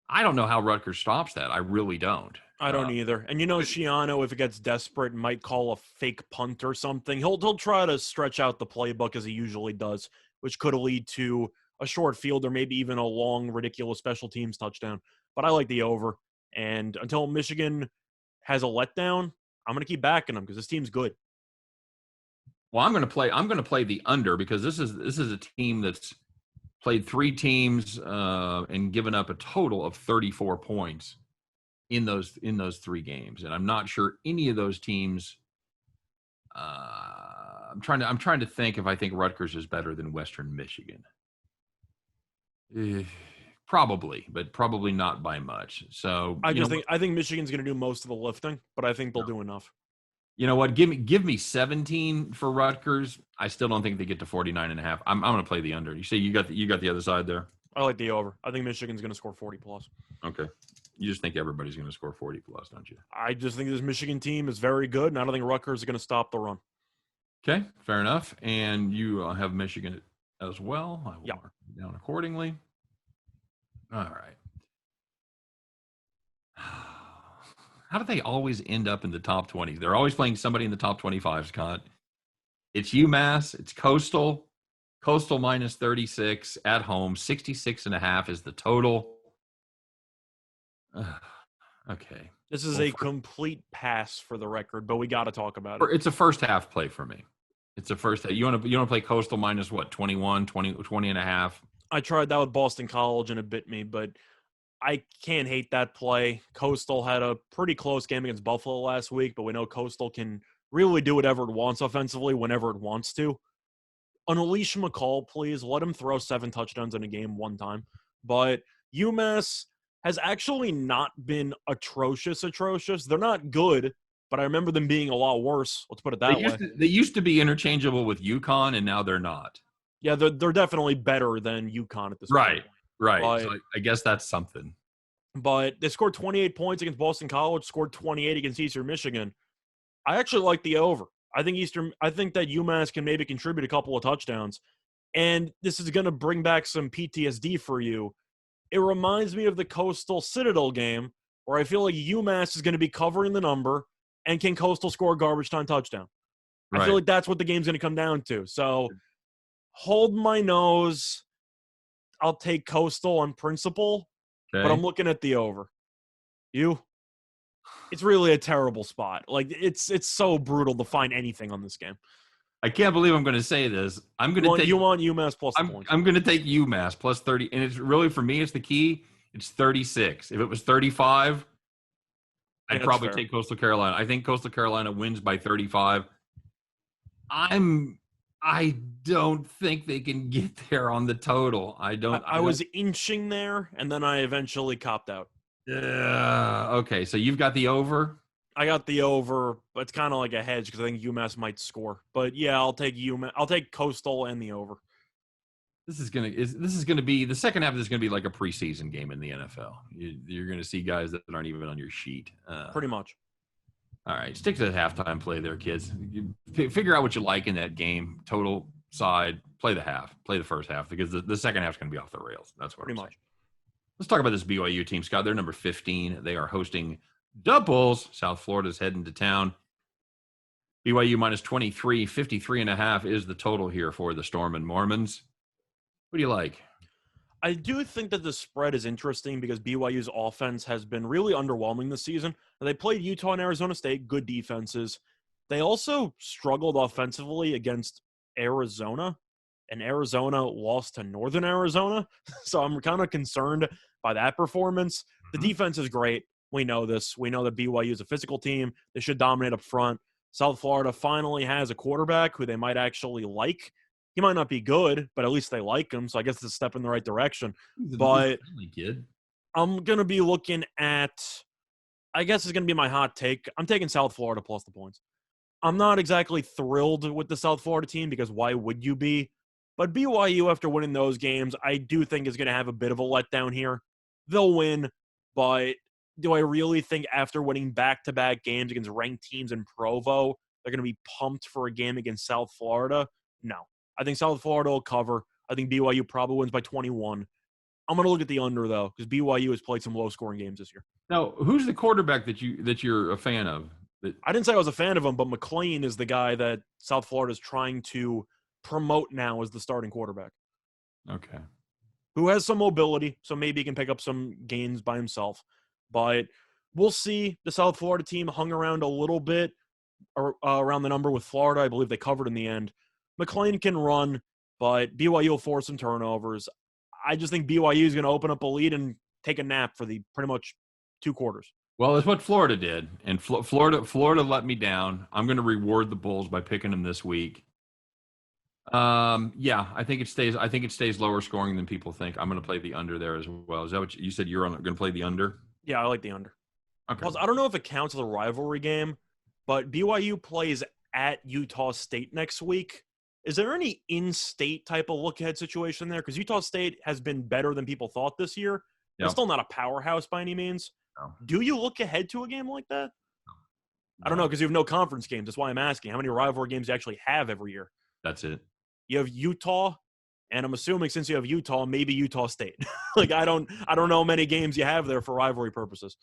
I don't know how Rutgers stops that. I really don't. I don't either. And Schiano, if it gets desperate, might call a fake punt or something. He'll try to stretch out the playbook as he usually does, which could lead to a short field or maybe even a long, ridiculous special teams touchdown. But I like the over. And until Michigan has a letdown, I'm going to keep backing them because this team's good. Well, I'm going to play the under because this is a team that's played 3 teams and given up a total of 34 points in those 3 games, and I'm not sure any of those teams. I'm trying to think if I think Rutgers is better than Western Michigan. Probably, but probably not by much. So I think Michigan's going to do most of the lifting, but I think they'll do enough. You know what? Give me 17 for Rutgers. I still don't think they get to 49.5. I'm going to play the under. You see, you got the other side there. I like the over. I think Michigan's going to score 40 plus. Okay. You just think everybody's going to score 40 plus, don't you? I just think this Michigan team is very good, and I don't think Rutgers is going to stop the run. Okay, fair enough. And you have Michigan as well. I will mark it down accordingly. All right. How do they always end up in the top 20? They're always playing somebody in the top 25, Scott. It's UMass. It's Coastal. Coastal minus 36 at home. 66.5 is the total. Okay. This is a complete pass for the record, but we got to talk about it. It's a first half play for me. It's a first half. You want to play Coastal minus what? 21, 20 and a half? I tried that with Boston College and it bit me, but I can't hate that play. Coastal had a pretty close game against Buffalo last week, but we know Coastal can really do whatever it wants offensively whenever it wants to. Unleash McCall, please. Let him throw 7 touchdowns in a game one time. But UMass, has actually not been atrocious. They're not good, but I remember them being a lot worse. Let's put it that way. They used to be interchangeable with UConn, and now they're not. Yeah, they're definitely better than UConn at this Right, point. right. So I guess that's something. But they scored 28 points against Boston College, scored 28 against Eastern Michigan. I actually like the over. I think that UMass can maybe contribute a couple of touchdowns. And this is going to bring back some PTSD for you. It reminds me of the Coastal Citadel game where I feel like UMass is going to be covering the number and can Coastal score a garbage time touchdown. Right. I feel like that's what the game's going to come down to. So hold my nose. I'll take Coastal on principle, but I'm looking at the over. You? It's really a terrible spot. Like it's so brutal to find anything on this game. I can't believe I'm going to say this. You want UMass plus the points. I'm going to take UMass plus 30, and it's really, for me, it's the key. It's 36. If it was 35, I'd probably take Coastal Carolina. I think Coastal Carolina wins by 35. I don't think they can get there on the total. I was inching there, and then I eventually copped out. Okay, so you've got the over? I got the over, but it's kind of like a hedge because I think UMass might score. But yeah, I'll take UMass. I'll take Coastal and the over. This is gonna be the second half. This is gonna be like a preseason game in the NFL. You're gonna see guys that aren't even on your sheet. Pretty much. All right, stick to the halftime play there, kids. Figure out what you like in that game. Total side. Play the first half, because the second half's gonna be off the rails. That's what pretty much. Let's talk about this BYU team, Scott. They're number 15. They are hosting Doubles. South Florida's heading to town. BYU minus 23, 53.5 is the total here for the Storm and Mormons. What do you like? I do think that the spread is interesting because BYU's offense has been really underwhelming this season. They played Utah and Arizona State, good defenses. They also struggled offensively against Arizona, and Arizona lost to Northern Arizona. So I'm kind of concerned by that performance. The defense is great. We know this. We know that BYU is a physical team. They should dominate up front. South Florida finally has a quarterback who they might actually like. He might not be good, but at least they like him. So I guess it's a step in the right direction. But I'm going to be looking at, I guess it's going to be my hot take. I'm taking South Florida plus the points. I'm not exactly thrilled with the South Florida team because why would you be? But BYU, after winning those games, I do think is going to have a bit of a letdown here. They'll win, but do I really think after winning back-to-back games against ranked teams in Provo, they're going to be pumped for a game against South Florida? No. I think South Florida will cover. I think BYU probably wins by 21. I'm going to look at the under, though, because BYU has played some low-scoring games this year. Now, who's the quarterback that you're a fan of? I didn't say I was a fan of him, but McLean is the guy that South Florida is trying to promote now as the starting quarterback. Okay. Who has some mobility, so maybe he can pick up some gains by himself. But we'll see. The South Florida team hung around a little bit around the number with Florida. I believe they covered in the end. McLean can run, but BYU will force some turnovers. I just think BYU is going to open up a lead and take a nap for the pretty much 2 quarters. Well, that's what Florida did, and Florida let me down. I'm going to reward the Bulls by picking them this week. Yeah, I think it stays lower scoring than people think. I'm going to play the under there as well. Is that what you said? You're going to play the under? Yeah, I like the under. Okay. Plus, I don't know if it counts as a rivalry game, but BYU plays at Utah State next week. Is there any in-state type of look-ahead situation there? Because Utah State has been better than people thought this year. Yep. It's still not a powerhouse by any means. No. Do you look ahead to a game like that? No. I don't know, because you have no conference games. That's why I'm asking. How many rivalry games do you actually have every year? That's it. You have Utah, and I'm assuming since you have Utah, maybe Utah State. Like I don't know many games you have there for rivalry purposes.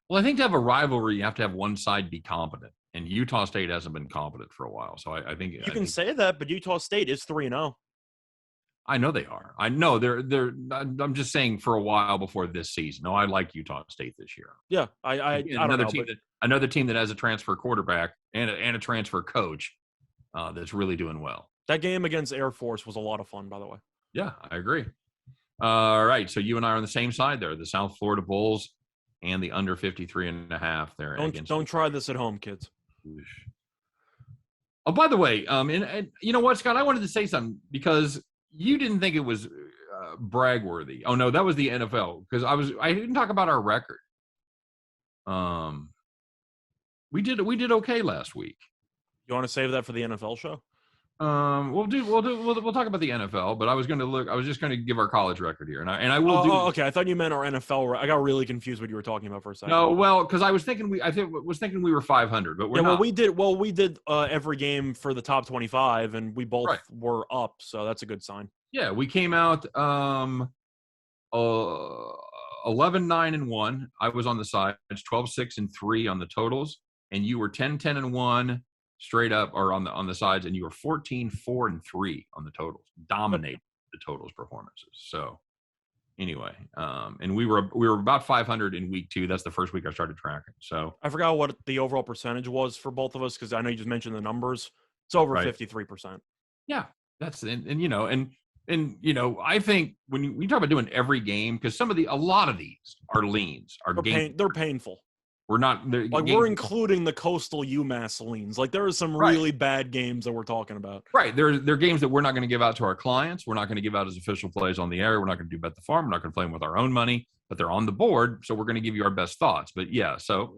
Well, I think to have a rivalry, you have to have one side be competent, and Utah State hasn't been competent for a while. So I think you can say that, but Utah State is 3-0. I know they are. I know they're. I'm just saying for a while before this season. No, I like Utah State this year. Yeah, I don't know. Another team that has a transfer quarterback and a transfer coach that's really doing well. That game against Air Force was a lot of fun, by the way. Yeah, I agree. All right, so you and I are on the same side there. The South Florida Bulls and the under 53.5 there. Don't try this at home, kids. Oh, by the way, and you know what, Scott? I wanted to say something because you didn't think it was bragworthy. Oh no, that was the NFL because I didn't talk about our record. We did okay last week. You want to save that for the NFL show? We'll talk about the NFL, but I was just going to give our college record here, and I will do. Oh, okay. I thought you meant our NFL. I got really confused what you were talking about for a second. No, well, because I was thinking we were 500, but we're not. We did every game for the top 25, and we both were up, so that's a good sign. Yeah, we came out 11-9-1. I was on the sides, 12-6-3 on the totals, and you were 10-10-1 straight up or on the sides, and you were 14-4-3 on the totals, dominated the totals performances. So anyway, and we were about 500 in week 2. That's the first week I started tracking. So I forgot what the overall percentage was for both of us because I know you just mentioned the numbers. It's over 53%. Yeah, that's and I think when we talk about doing every game, because a lot of these are leans, they're painful. We're not we're including the coastal UMass leans. Like there are some really bad games that we're talking about. Right. They're games that we're not going to give out to our clients. We're not going to give out as official plays on the air. We're not going to do bet the farm. We're not going to play them with our own money, but they're on the board. So we're going to give you our best thoughts. But yeah, so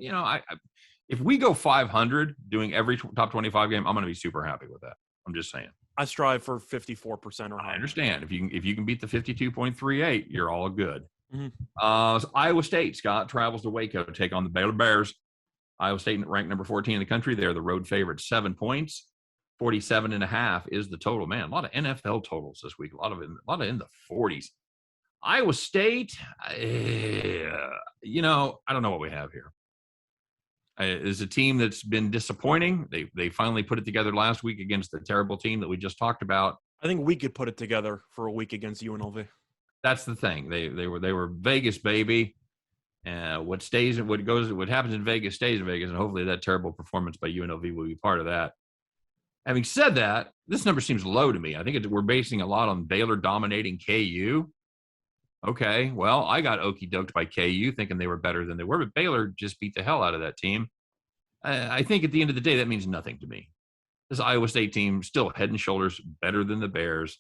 if we go 500 doing every top 25 game, I'm going to be super happy with that. I'm just saying. I strive for 54% or higher. I understand. If you can beat the 52.38, you're all good. Mm-hmm. So Iowa State, Scott, travels to Waco to take on the Baylor Bears. Iowa State ranked number 14 in the country. They're the road favorite, 7 points. 47.5 is the total. Man, a lot of NFL totals this week. A lot of in the 40s. Iowa State, I don't know what we have here. Is a team that's been disappointing. They finally put it together last week against the terrible team that we just talked about. I think we could put it together for a week against UNLV. That's the thing. They were Vegas, baby. What happens in Vegas stays in Vegas, and hopefully that terrible performance by UNLV will be part of that. Having said that, this number seems low to me. I think we're basing a lot on Baylor dominating KU. Okay, well, I got okey doked by KU thinking they were better than they were, but Baylor just beat the hell out of that team. I think at the end of the day, that means nothing to me. This Iowa State team still head and shoulders better than the Bears.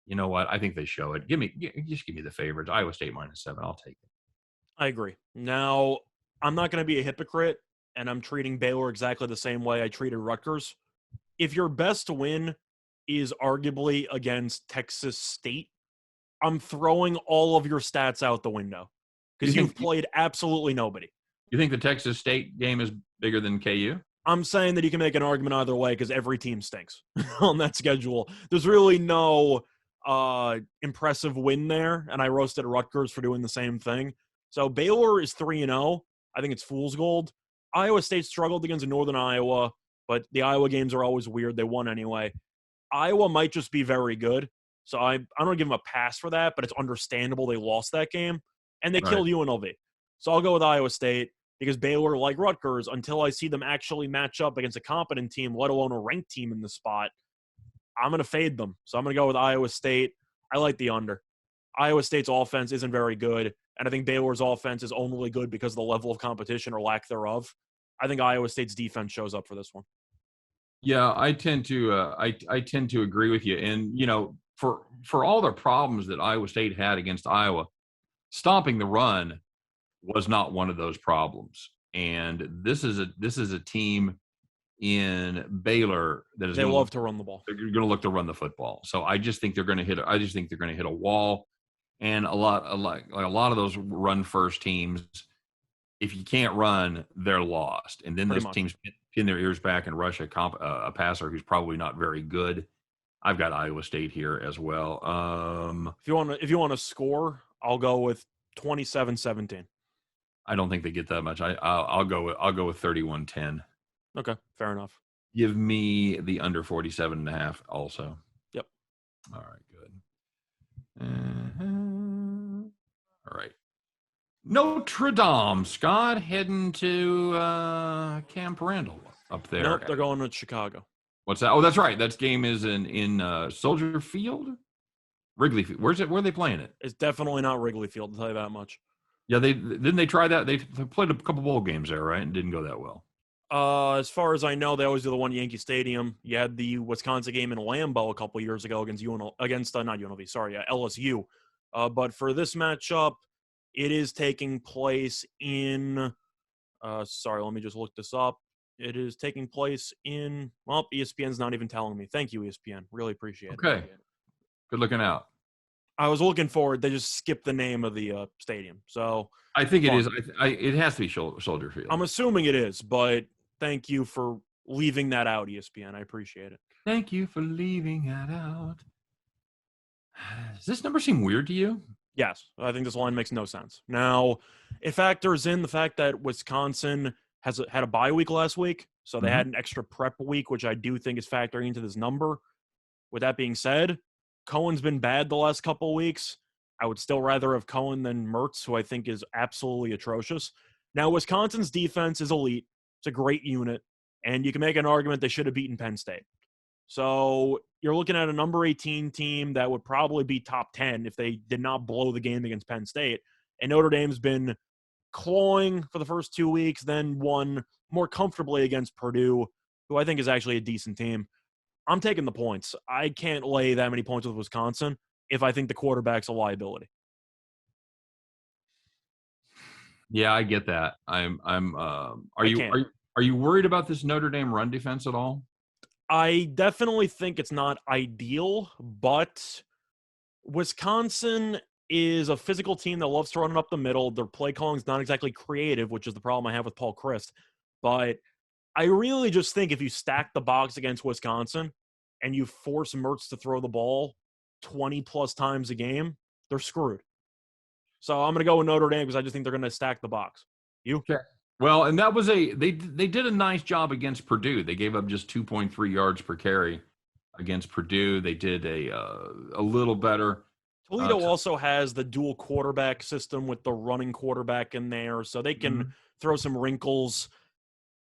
You know what? I think they show it. Just give me the favorites. Iowa State -7. I'll take it. I agree. Now, I'm not going to be a hypocrite, and I'm treating Baylor exactly the same way I treated Rutgers. If your best win is arguably against Texas State, I'm throwing all of your stats out the window because you've played absolutely nobody. You think the Texas State game is bigger than KU? I'm saying that you can make an argument either way because every team stinks on that schedule. There's really no impressive win there, and I roasted Rutgers for doing the same thing. So Baylor is 3-0. I think it's fool's gold. Iowa State struggled against Northern Iowa, but the Iowa games are always weird. They won anyway. Iowa might just be very good. So I don't give them a pass for that, but it's understandable they lost that game, and they killed UNLV. So I'll go with Iowa State because Baylor, like Rutgers, until I see them actually match up against a competent team, let alone a ranked team in the spot, I'm going to fade them. So I'm going to go with Iowa State. I like the under. Iowa State's offense isn't very good, and I think Baylor's offense is only good because of the level of competition or lack thereof. I think Iowa State's defense shows up for this one. Yeah, I tend to I tend to agree with you. And for all the problems that Iowa State had against Iowa, stopping the run was not one of those problems. And this is a team in Baylor that is love to run the ball. They're going to look to run the football. So I just think they're going to hit a wall. And a lot of those run first teams, if you can't run, they're lost. And then those teams pin their ears back and rush a passer who's probably not very good. I've got Iowa State here as well. If you want to score, I'll go with 27-17. I don't think they get that much. I'll go with 31-10. Okay, fair enough. Give me the under 47.5 also. Yep. All right, good. All right. Notre Dame, Scott, heading to Camp Randall up there. Nope, they're going to Chicago. What's that? Oh, that's right. That game is in Soldier Field? Wrigley Field. Where are they playing it? It's definitely not Wrigley Field, I'll tell you that much. Yeah, didn't they try that? They played a couple bowl games there, right? And didn't go that well. As far as I know, they always do the one at Yankee Stadium. You had the Wisconsin game in Lambeau a couple years ago against not UNLV, sorry, LSU. But for this matchup, it is taking place in. Sorry, let me just look this up. It is taking place in. Well, ESPN's not even telling me. Thank you, ESPN. Really appreciate it. Okay. Good looking out. I was looking forward. They just skipped the name of the stadium. So I think it fun. is. It has to be Soldier Field. I'm assuming it is, but thank you for leaving that out, ESPN. I appreciate it. Thank you for leaving that out. Does this number seem weird to you? Yes, I think this line makes no sense. Now, it factors in the fact that Wisconsin had a bye week last week, so they had an extra prep week, which I do think is factoring into this number. With that being said, Cohen's been bad the last couple of weeks. I would still rather have Cohen than Mertz, who I think is absolutely atrocious. Now, Wisconsin's defense is elite. It's a great unit, and you can make an argument they should have beaten Penn State. So you're looking at a number 18 team that would probably be top 10 if they did not blow the game against Penn State. And Notre Dame's been clawing for the first 2 weeks, then won more comfortably against Purdue, who I think is actually a decent team. I'm taking the points. I can't lay that many points with Wisconsin if I think the quarterback's a liability. Yeah, I get that. Are you worried about this Notre Dame run defense at all? I definitely think it's not ideal, but Wisconsin is a physical team that loves to run it up the middle. Their play calling is not exactly creative, which is the problem I have with Paul Chryst. But I really just think if you stack the box against Wisconsin and you force Mertz to throw the ball 20 plus times a game, they're screwed. So I'm going to go with Notre Dame because I just think they're going to stack the box. You? Okay. Well, and that was they did a nice job against Purdue. They gave up just 2.3 yards per carry against Purdue. They did a little better. Toledo also has the dual quarterback system with the running quarterback in there, so they can throw some wrinkles.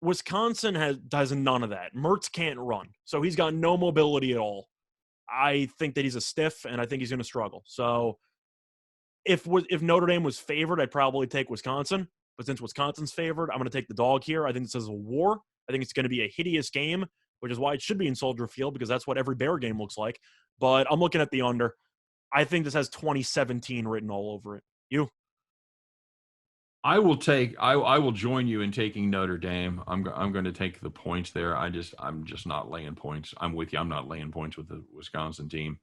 Wisconsin has none of that. Mertz can't run, so he's got no mobility at all. I think that he's a stiff, and I think he's going to struggle. So if Notre Dame was favored, I'd probably take Wisconsin. But since Wisconsin's favored, I'm going to take the dog here. I think this is a war. I think it's going to be a hideous game, which is why it should be in Soldier Field because that's what every Bear game looks like. But I'm looking at the under. I think this has 2017 written all over it. You? I will join you in taking Notre Dame. I'm going to take the points there. I'm just not laying points. I'm with you. I'm not laying points with the Wisconsin team.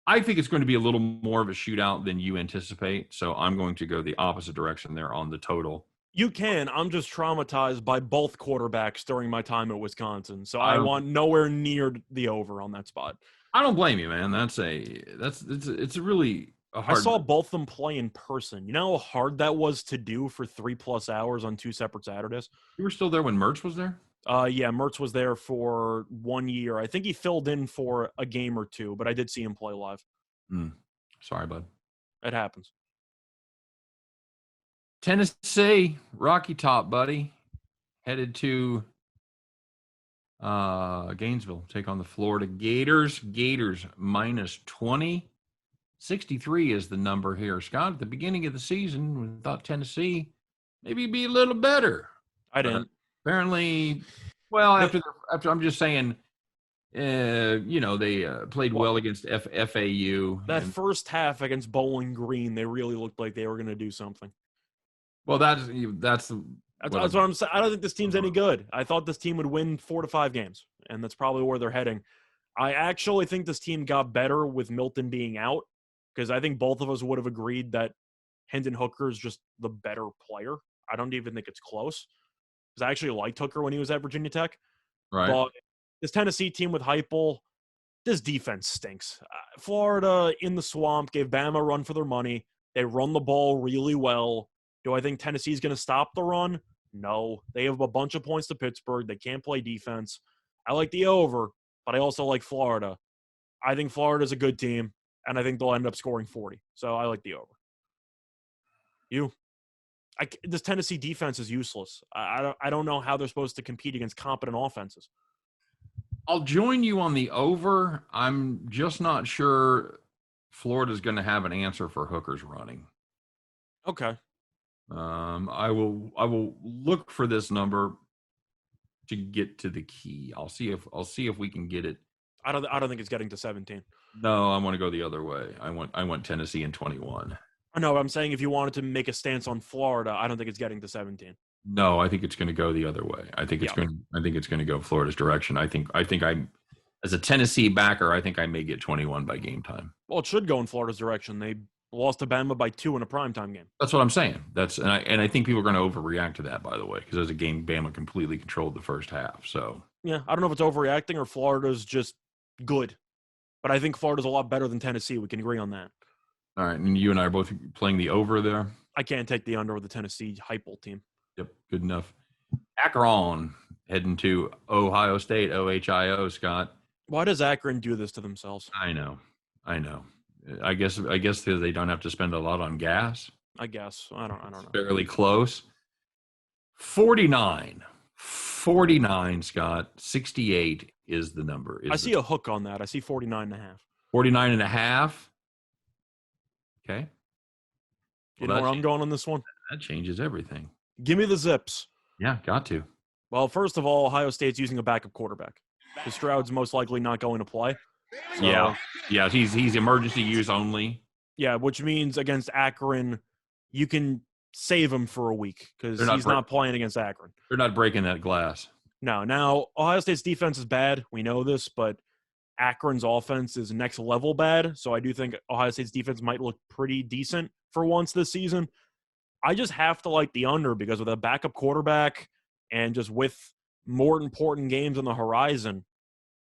I think it's going to be a little more of a shootout than you anticipate. So I'm going to go the opposite direction there on the total. You can. I'm just traumatized by both quarterbacks during my time at Wisconsin. So I want nowhere near the over on that spot. I don't blame you, man. It's really a hard. I saw both of them play in person. You know how hard that was to do for 3+ hours on 2 separate Saturdays? You were still there when Mertz was there? Yeah, Mertz was there for 1 year. I think he filled in for a game or two, but I did see him play live. Sorry, bud. It happens. Tennessee, Rocky Top, buddy. Headed to Gainesville. Take on the Florida Gators. Gators -20. 63 is the number here. Scott, at the beginning of the season, we thought Tennessee maybe be a little better. I didn't. Apparently, well, after I'm just saying, they played well against FAU. That first half against Bowling Green, they really looked like they were going to do something. Well, that's what I'm saying. I don't think this team's any good. I thought this team would win 4 to 5 games, and that's probably where they're heading. I actually think this team got better with Milton being out because I think both of us would have agreed that Hendon Hooker is just the better player. I don't even think it's close because I actually liked Hooker when he was at Virginia Tech. Right. But this Tennessee team with Heupel, this defense stinks. Florida in the swamp gave Bama a run for their money. They run the ball really well. Do I think Tennessee's going to stop the run? No. They have a bunch of points to Pittsburgh. They can't play defense. I like the over, but I also like Florida. I think Florida's a good team, and I think they'll end up scoring 40. So I like the over. You? This Tennessee defense is useless. I don't know how they're supposed to compete against competent offenses. I'll join you on the over. I'm just not sure Florida's going to have an answer for Hooker's running. Okay. I will look for this number. to get to the key. I'll see if we can get it. I don't think it's getting to 17. No, I want to go the other way. I want Tennessee in 21. I know. I'm saying if you wanted to make a stance on Florida, I don't think it's getting to 17. No, I think it's going to go the other way. I think it's going to go Florida's direction. I think I'm as a Tennessee backer, I think I may get 21 by game time. Well, it should go in Florida's direction. They lost to Bama by 2 in a primetime game. That's what I'm saying. And I think people are going to overreact to that, by the way, because as a game, Bama completely controlled the first half. So yeah, I don't know if it's overreacting or Florida's just good, but I think Florida's a lot better than Tennessee. We can agree on that. All right, and you and I are both playing the over there. I can't take the under with the Tennessee Heupel team. Yep, good enough. Akron heading to Ohio State, OHIO, Scott. Why does Akron do this to themselves? I know. I guess they don't have to spend a lot on gas. I guess. I don't know. Fairly close. 49, Scott. 68 is the number. I see a hook on that. I see 49.5. 49.5. Okay. You know where I'm going on this one? That changes everything. Give me the Zips. Yeah, got to. Well, first of all, Ohio State's using a backup quarterback. The Stroud's most likely not going to play. So, yeah, he's emergency use only. Yeah, which means against Akron, you can save him for a week because he's not playing against Akron. They're not breaking that glass. No. Now, Ohio State's defense is bad. We know this, but Akron's offense is next level bad. So I do think Ohio State's defense might look pretty decent for once this season. I just have to like the under because with a backup quarterback and just with more important games on the horizon,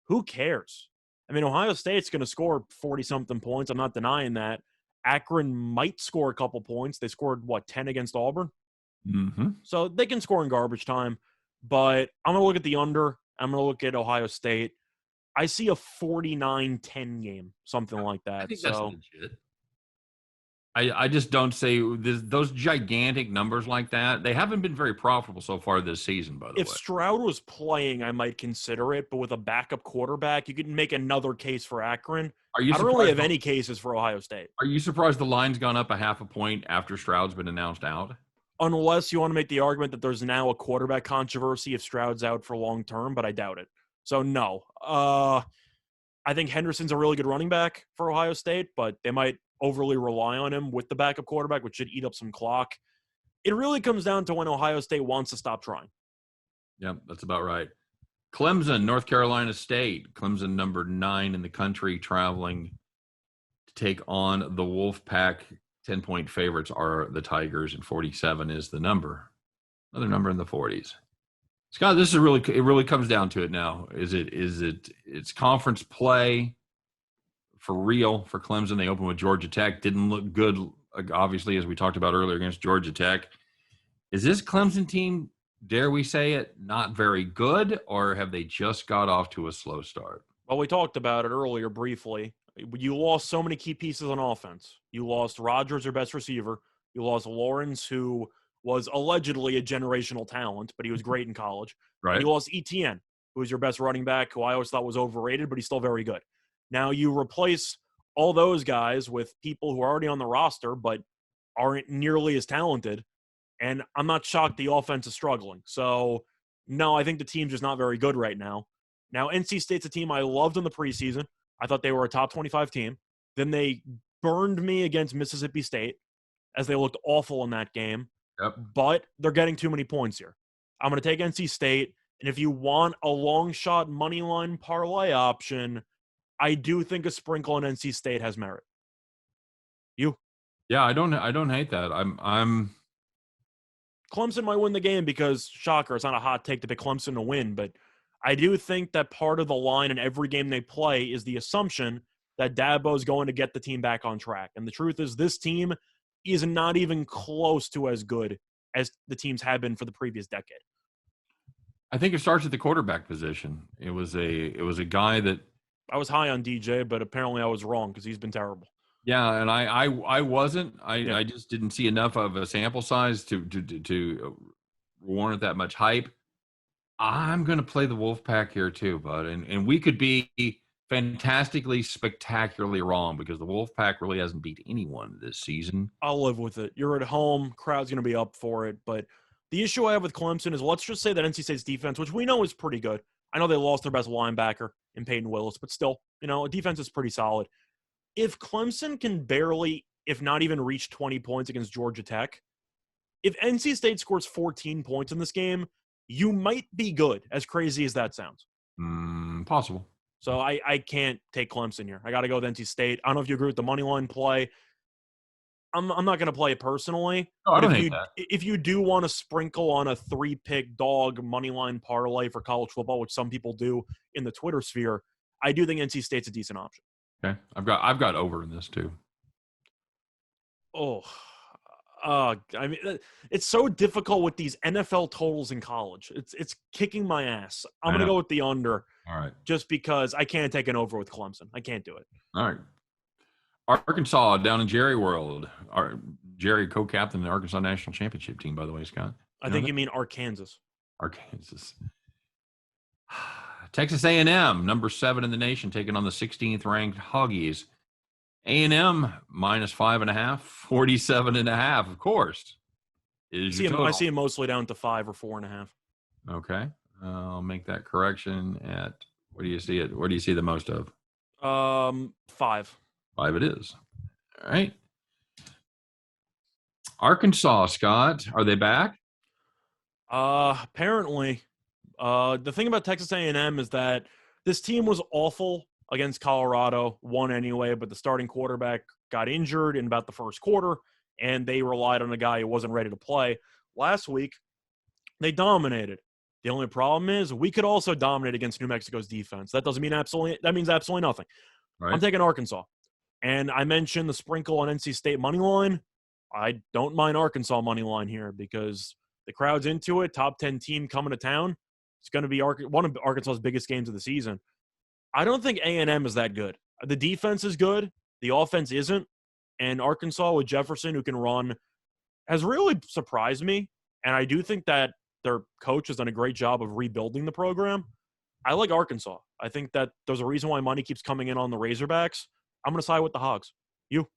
who cares? I mean, Ohio State's going to score 40-something points. I'm not denying that. Akron might score a couple points. They scored, 10 against Auburn? Mm-hmm. So they can score in garbage time. But I'm going to look at the under. I'm going to look at Ohio State. I see a 49-10 game, something like that. I think that's legit. I just don't say those gigantic numbers like that. They haven't been very profitable so far this season, by the way. If Stroud was playing, I might consider it. But with a backup quarterback, you can make another case for Akron. I don't really have any cases for Ohio State. Are you surprised the line's gone up a half a point after Stroud's been announced out? Unless you want to make the argument that there's now a quarterback controversy if Stroud's out for long term, but I doubt it. So, no. I think Henderson's a really good running back for Ohio State, but they might overly rely on him with the backup quarterback, which should eat up some clock. It really comes down to when Ohio State wants to stop trying. Yep, that's about right. Clemson, North Carolina State. Clemson, number 9 in the country, traveling to take on the Wolfpack. 10-point favorites are the Tigers, and 47 is the number. Another number in the 40s. Scott, it really comes down to it now. It's conference play for real for Clemson. They opened with Georgia Tech. Didn't look good, obviously, as we talked about earlier, against Georgia Tech. Is this Clemson team, dare we say it, not very good, or have they just got off to a slow start? Well, we talked about it earlier briefly. You lost so many key pieces on offense. You lost Rodgers, your best receiver. You lost Lawrence, who was allegedly a generational talent, but he was great in college. Right. And you lost Etienne, who was your best running back, who I always thought was overrated, but he's still very good. Now you replace all those guys with people who are already on the roster but aren't nearly as talented, and I'm not shocked the offense is struggling. So, no, I think the team's just not very good right now. Now, NC State's a team I loved in the preseason. I thought they were a top 25 team. Then they burned me against Mississippi State as they looked awful in that game. Yep. But they're getting too many points here. I'm going to take NC State, and if you want a long shot money line parlay option, I do think a sprinkle on NC State has merit. You? Yeah, I don't hate that. I'm Clemson might win the game because, shocker, it's not a hot take to pick Clemson to win, but I do think that part of the line in every game they play is the assumption that Dabo is going to get the team back on track. And the truth is this team is not even close to as good as the teams have been for the previous decade. I think it starts at the quarterback position. It was a guy that I was high on DJ, but apparently I was wrong because he's been terrible. Yeah, and I wasn't. I just didn't see enough of a sample size to warrant that much hype. I'm going to play the Wolfpack here too, bud. And we could be fantastically, spectacularly wrong because the Wolfpack really hasn't beat anyone this season. I'll live with it. You're at home. Crowd's going to be up for it. But The issue I have with Clemson is, let's just say that NC State's defense, which we know is pretty good. I know they lost their best linebacker in Peyton Willis, but still, defense is pretty solid. If Clemson can barely, if not even reach 20 points against Georgia Tech, if NC State scores 14 points in this game, you might be good, as crazy as that sounds. Possible. So I can't take Clemson here. I got to go with NC State. I don't know if you agree with the money line play. I'm not going to play it personally. Oh, I don't hate that. If you do want to sprinkle on a 3-pick dog money line parlay for college football, which some people do in the Twitter sphere, I do think NC State's a decent option. Okay, I've got over in this too. I mean, it's so difficult with these NFL totals in college. It's kicking my ass. I'm going to go with the under. All right. Just because I can't take an over with Clemson. I can't do it. All right. Arkansas down in Jerry World. Jerry co-captain the Arkansas national championship team, by the way, Scott. I think you mean Arkansas. Arkansas. Texas A&M, number 7 in the nation, taking on the 16th ranked Hoggies. A&M minus 5.5, 47.5, of course. I see him mostly down to 5 or 4.5. Okay. I'll make that correction at, what do you see it? What do you see the most of? 5. 5 it is. All right. Arkansas, Scott, are they back? Apparently. The thing about Texas A&M is that this team was awful against Colorado, won anyway, but the starting quarterback got injured in about the first quarter, and they relied on a guy who wasn't ready to play. Last week, they dominated. The only problem is we could also dominate against New Mexico's defense. That means absolutely nothing. Right. I'm taking Arkansas. And I mentioned the sprinkle on NC State money line. I don't mind Arkansas money line here because the crowd's into it. Top 10 team coming to town. It's going to be one of Arkansas's biggest games of the season. I don't think A&M is that good. The defense is good. The offense isn't. And Arkansas with Jefferson, who can run, has really surprised me. And I do think that their coach has done a great job of rebuilding the program. I like Arkansas. I think that there's a reason why money keeps coming in on the Razorbacks. I'm going to side with the Hogs. You?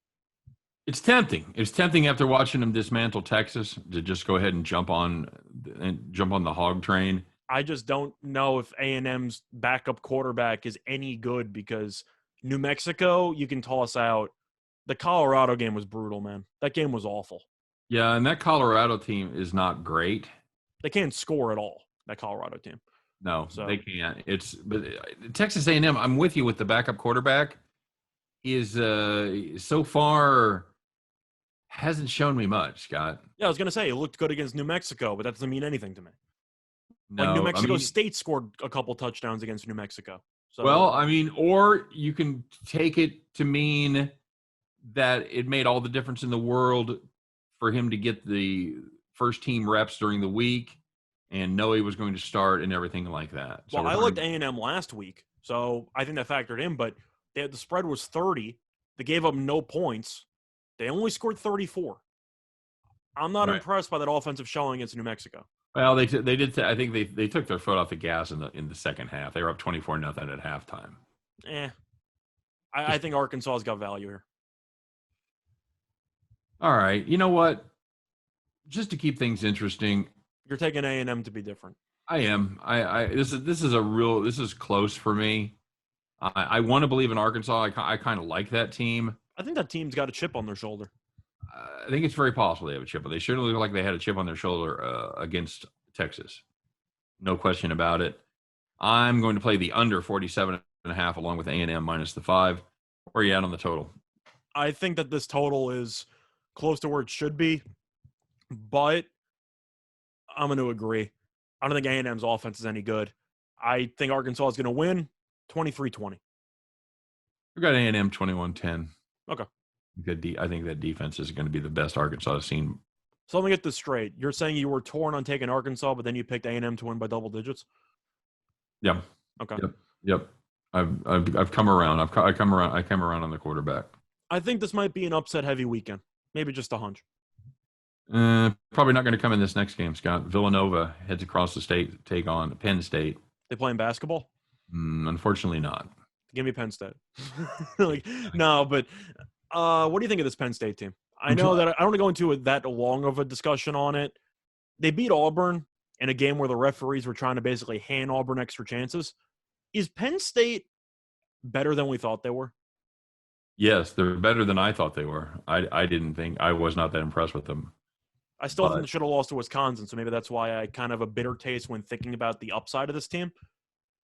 It's tempting. It's tempting after watching them dismantle Texas to just go ahead and jump on the hog train. I just don't know if A&M's backup quarterback is any good because New Mexico, you can toss out. The Colorado game was brutal, man. That game was awful. Yeah, and that Colorado team is not great. They can't score at all, that Colorado team. No, they can't. But Texas A&M, I'm with you with the backup quarterback, is so far hasn't shown me much, Scott. Yeah, I was going to say, it looked good against New Mexico, but that doesn't mean anything to me. No, New Mexico State scored a couple touchdowns against New Mexico. So, or you can take it to mean that it made all the difference in the world for him to get the first team reps during the week and know he was going to start and everything like that. So I looked A&M last week, so I think that factored in, but the spread was 30. They gave up no points. They only scored 34. I'm not impressed by that offensive showing against New Mexico. Well, they did. I think they took their foot off the gas in the second half. They were up 24-0 at halftime. I think Arkansas's got value here. All right. You know what? Just to keep things interesting, you're taking A&M to be different. I am. This is close for me. I want to believe in Arkansas. I kind of like that team. I think that team's got a chip on their shoulder. I think it's very possible they have a chip, but they certainly look like they had a chip on their shoulder against Texas. No question about it. I'm going to play the under 47.5 along with A&M minus the 5. Where are you at on the total? I think that this total is close to where it should be, but I'm going to agree. I don't think A&M's offense is any good. I think Arkansas is going to win 23-20. We got A&M 21-10. Okay. I think that defense is going to be the best Arkansas has seen. So let me get this straight. You're saying you were torn on taking Arkansas, but then you picked A&M to win by double digits? Yeah. Okay. Yep. I've come around. I come around on the quarterback. I think this might be an upset heavy weekend. Maybe just a hunch. Probably not going to come in this next game, Scott. Villanova heads across the state to take on Penn State. They playing basketball? Unfortunately not. Give me Penn State. No, but what do you think of this Penn State team? I know that I don't want to go into that long of a discussion on it. They beat Auburn in a game where the referees were trying to basically hand Auburn extra chances. Is Penn State better than we thought they were? Yes, they're better than I thought they were. I didn't think I was not that impressed with them. I still think But they should have lost to Wisconsin, so maybe that's why I kind of have a bitter taste when thinking about the upside of this team.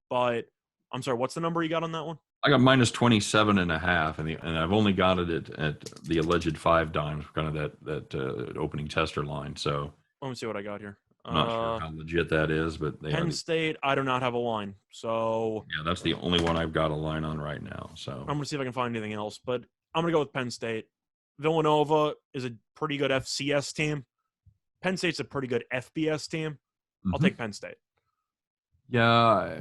But I'm sorry, what's the number you got on that one? I got minus 27.5, and I've only got it at the alleged 5 dimes, kind of that opening tester line. So Let me see what I got here. I'm not sure how legit that is, but they Penn are. State, I do not have a line. So Yeah, that's the only one I've got a line on right now. So I'm going to see if I can find anything else. But I'm going to go with Penn State. Villanova is a pretty good FCS team. Penn State's a pretty good FBS team. I'll take Penn State. Yeah,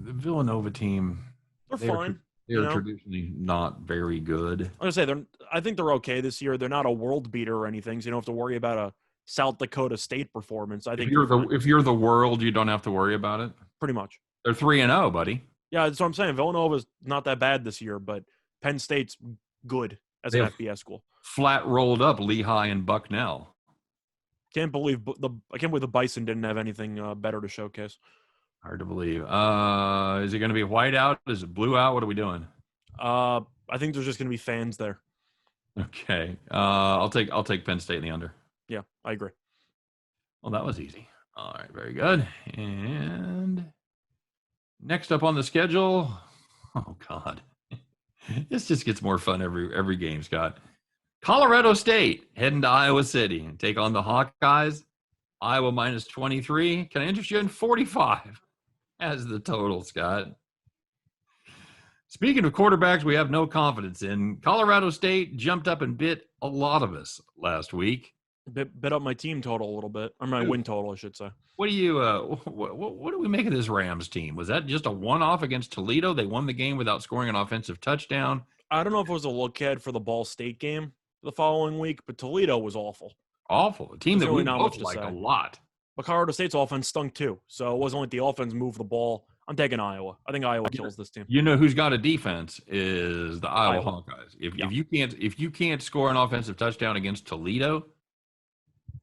the Villanova team. They're fine. They're traditionally not very good. I was gonna say I think they're okay this year. They're not a world beater or anything, so you don't have to worry about a South Dakota State performance. I think if you're the world, you don't have to worry about it. Pretty much. They're 3-0, buddy. Yeah, that's what I'm saying. Villanova's not that bad this year, but Penn State's good as an FBS school. Flat rolled up Lehigh and Bucknell. I can't believe the Bison didn't have anything better to showcase. Hard to believe. Is it going to be white out? Is it blue out? What are we doing? I think there's just going to be fans there. Okay. I'll take Penn State in the under. Yeah, I agree. Well, that was easy. All right, very good. And next up on the schedule, oh God, this just gets more fun every game, Scott. Colorado State heading to Iowa City and take on the Hawkeyes. Iowa minus 23. Can I interest you in 45 as the total, Scott? Speaking of quarterbacks we have no confidence in, Colorado State jumped up and bit a lot of us last week. Bit up my team total a little bit, or my win total, I should say. What do you what do we make of this Rams team? Was that just a one-off against Toledo? They won the game without scoring an offensive touchdown. I don't know if it was a look ahead for the Ball State game the following week, but Toledo was awful. Awful. A team that we both like say. a lot. But Colorado State's offense stunk too, so it wasn't like the offense moved the ball. I'm taking Iowa. I think Iowa kills this team. You know who's got a defense is the Iowa Hawkeyes. If you can't score an offensive touchdown against Toledo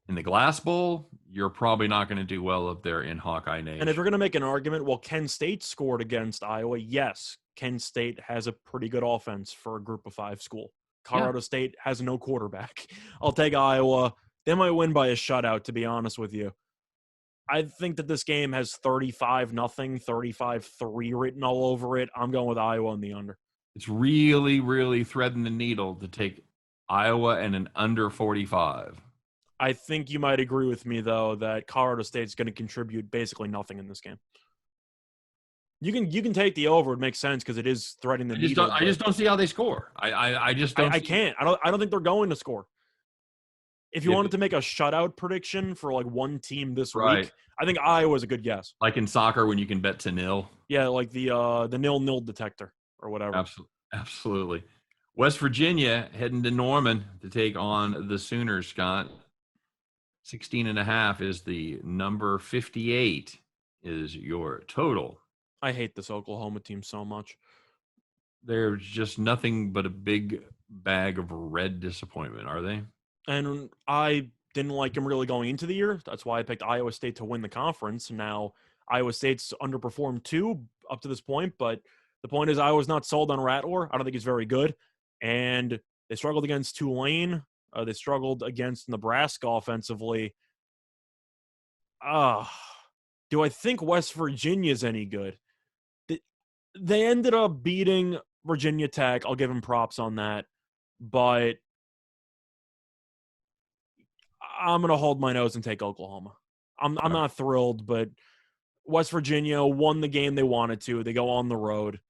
in the Glass Bowl, you're probably not going to do well up there in Hawkeye Nation. And if you're going to make an argument, well, Kent State scored against Iowa. Yes, Kent State has a pretty good offense for a Group of 5 school. Colorado State has no quarterback. I'll take Iowa. They might win by a shutout, to be honest with you. I think that this game has 35-0, 35-3 written all over it. I'm going with Iowa in the under. It's really, really threading the needle to take Iowa and an under 45. I think you might agree with me, though, that Colorado State's going to contribute basically nothing in this game. You can take the over. It makes sense because it is threading the needle. I just don't see how they score. I just don't. I can't. I don't think they're going to score. If you wanted to make a shutout prediction for like one team this week, I think Iowa's a good guess. Like in soccer when you can bet to nil. Yeah, like the 0-0 detector or whatever. Absolutely. West Virginia heading to Norman to take on the Sooners, Scott. 16.5 is the number. 58 is your total. I hate this Oklahoma team so much. They're just nothing but a big bag of red disappointment, are they? And I didn't like him really going into the year. That's why I picked Iowa State to win the conference. Now, Iowa State's underperformed too up to this point, but the point is Iowa's not sold on Rattler. I don't think he's very good. And they struggled against Tulane. They struggled against Nebraska offensively. Do I think West Virginia's any good? They ended up beating Virginia Tech. I'll give them props on that. But I'm going to hold my nose and take Oklahoma. I'm not thrilled, but West Virginia won the game they wanted to. They go on the road.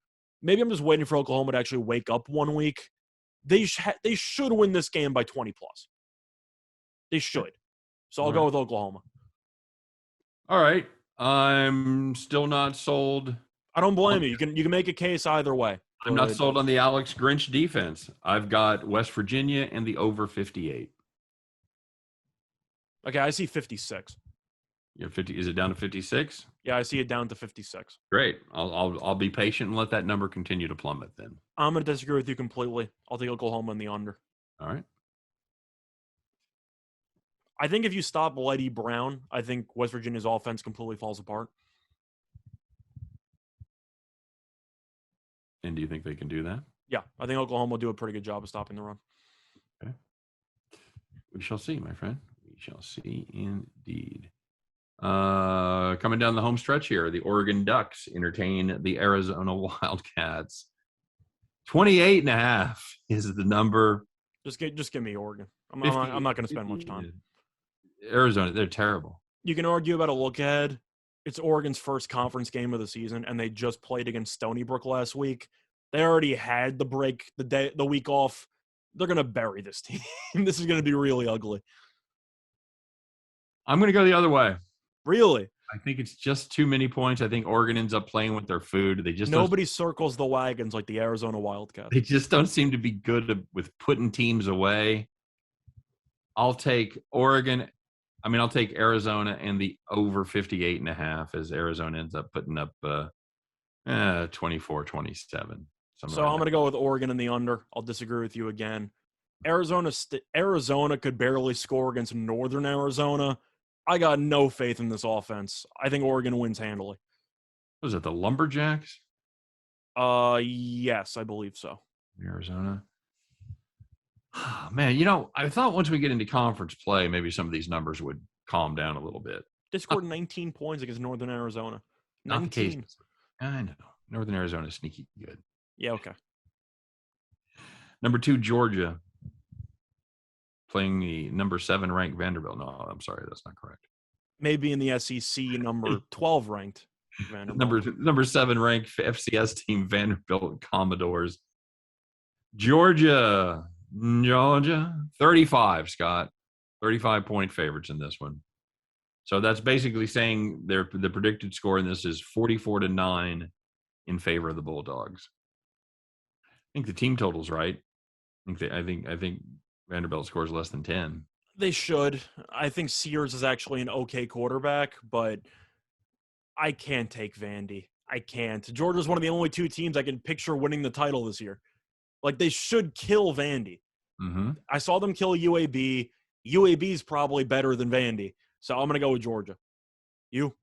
Maybe I'm just waiting for Oklahoma to actually wake up one week. They should win this game by 20+. They should. So I'll go with Oklahoma. All right. I'm still not sold. I don't blame you. You can make a case either way. I'm not sold on the Alex Grinch defense. I've got West Virginia and the over 58. Okay, I see 56. Yeah, 50. Is it down to 56? Yeah, I see it down to 56. Great. I'll be patient and let that number continue to plummet then. I'm going to disagree with you completely. I'll take Oklahoma in the under. All right. I think if you stop Letty Brown, I think West Virginia's offense completely falls apart. And do you think they can do that? Yeah, I think Oklahoma will do a pretty good job of stopping the run. Okay. We shall see, my friend. We shall see indeed. Coming down the home stretch here, the Oregon Ducks entertain the Arizona Wildcats. 28.5 is the number. Just give me Oregon. I'm not going to spend much time. Arizona, they're terrible. You can argue about a look ahead. It's Oregon's first conference game of the season, and they just played against Stony Brook last week. They already had the break, the week off. They're going to bury this team. This is going to be really ugly. I'm going to go the other way. Really? I think it's just too many points. I think Oregon ends up playing with their food. Nobody circles the wagons like the Arizona Wildcats. They just don't seem to be good with putting teams away. I'll take Oregon. I'll take Arizona and the over 58.5 as Arizona ends up putting up 24-27. So I'm going to go with Oregon in the under. I'll disagree with you again. Arizona could barely score against Northern Arizona. I got no faith in this offense. I think Oregon wins handily. Was it the Lumberjacks? Yes, I believe so. Arizona. Man, I thought once we get into conference play, maybe some of these numbers would calm down a little bit. They scored 19 points against Northern Arizona. 19. Not the case. I know. Northern Arizona is sneaky good. Yeah, okay. Number 2, Georgia. Playing the number 7 ranked Vanderbilt. No, I'm sorry, that's not correct. Maybe in the SEC, number 12 ranked Vanderbilt. Number 7 ranked FCS team Vanderbilt Commodores. Georgia, 35, Scott. 35-point favorites in this one. So that's basically saying the predicted score in this is 44-9 in favor of the Bulldogs. I think the team total's right. I think Vanderbilt scores less than 10. They should. I think Sears is actually an okay quarterback, but I can't take Vandy. I can't. Georgia's one of the only 2 teams I can picture winning the title this year. Like, they should kill Vandy. Mm-hmm. I saw them kill UAB. UAB's probably better than Vandy. So I'm going to go with Georgia. You?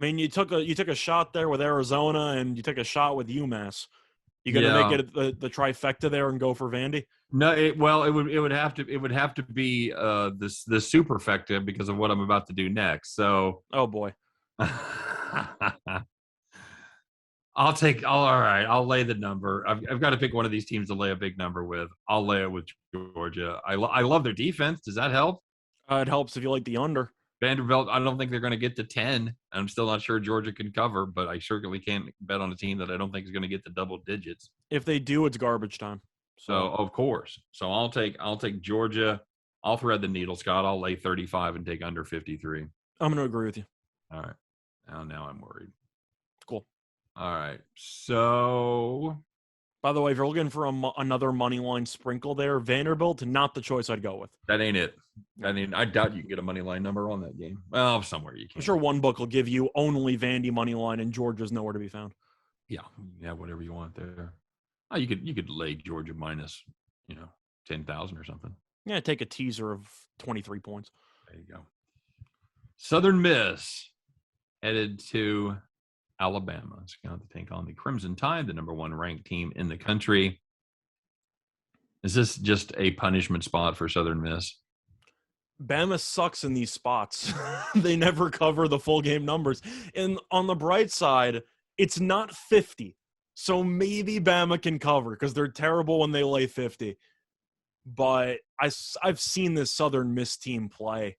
You took a shot there with Arizona, and you took a shot with UMass. You gonna make it the trifecta there and go for Vandy? No, it would have to be the superfecta because of what I'm about to do next. So, oh boy, all right. I'll lay the number. I've got to pick one of these teams to lay a big number with. I'll lay it with Georgia. I love their defense. Does that help? It helps if you like the under. Vanderbilt, I don't think they're going to get to 10. I'm still not sure Georgia can cover, but I certainly can't bet on a team that I don't think is going to get to double digits. If they do, it's garbage time. So of course. So I'll take Georgia. I'll thread the needle, Scott. I'll lay 35 and take under 53. I'm going to agree with you. All right. Now I'm worried. Cool. All right. So, by the way, if you're looking for another money line sprinkle there, Vanderbilt, not the choice I'd go with. That ain't it. I doubt you can get a money line number on that game. Well, somewhere you can. I'm sure one book will give you only Vandy money line, and Georgia's nowhere to be found. Yeah, whatever you want there. Oh, you could lay Georgia minus, 10,000 or something. Yeah, take a teaser of 23 points. There you go. Southern Miss headed to Alabama. It's going to take on the Crimson Tide, the number 1 ranked team in the country. Is this just a punishment spot for Southern Miss? Bama sucks in these spots. They never cover the full game numbers. And on the bright side, it's not 50. So maybe Bama can cover because they're terrible when they lay 50. But I've seen this Southern Miss team play.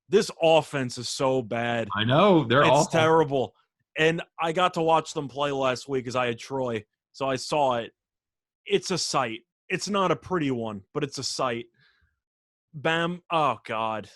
This offense is so bad. I know. It's terrible. And I got to watch them play last week as I had Troy. So I saw it. It's a sight. It's not a pretty one, but it's a sight. Oh, God.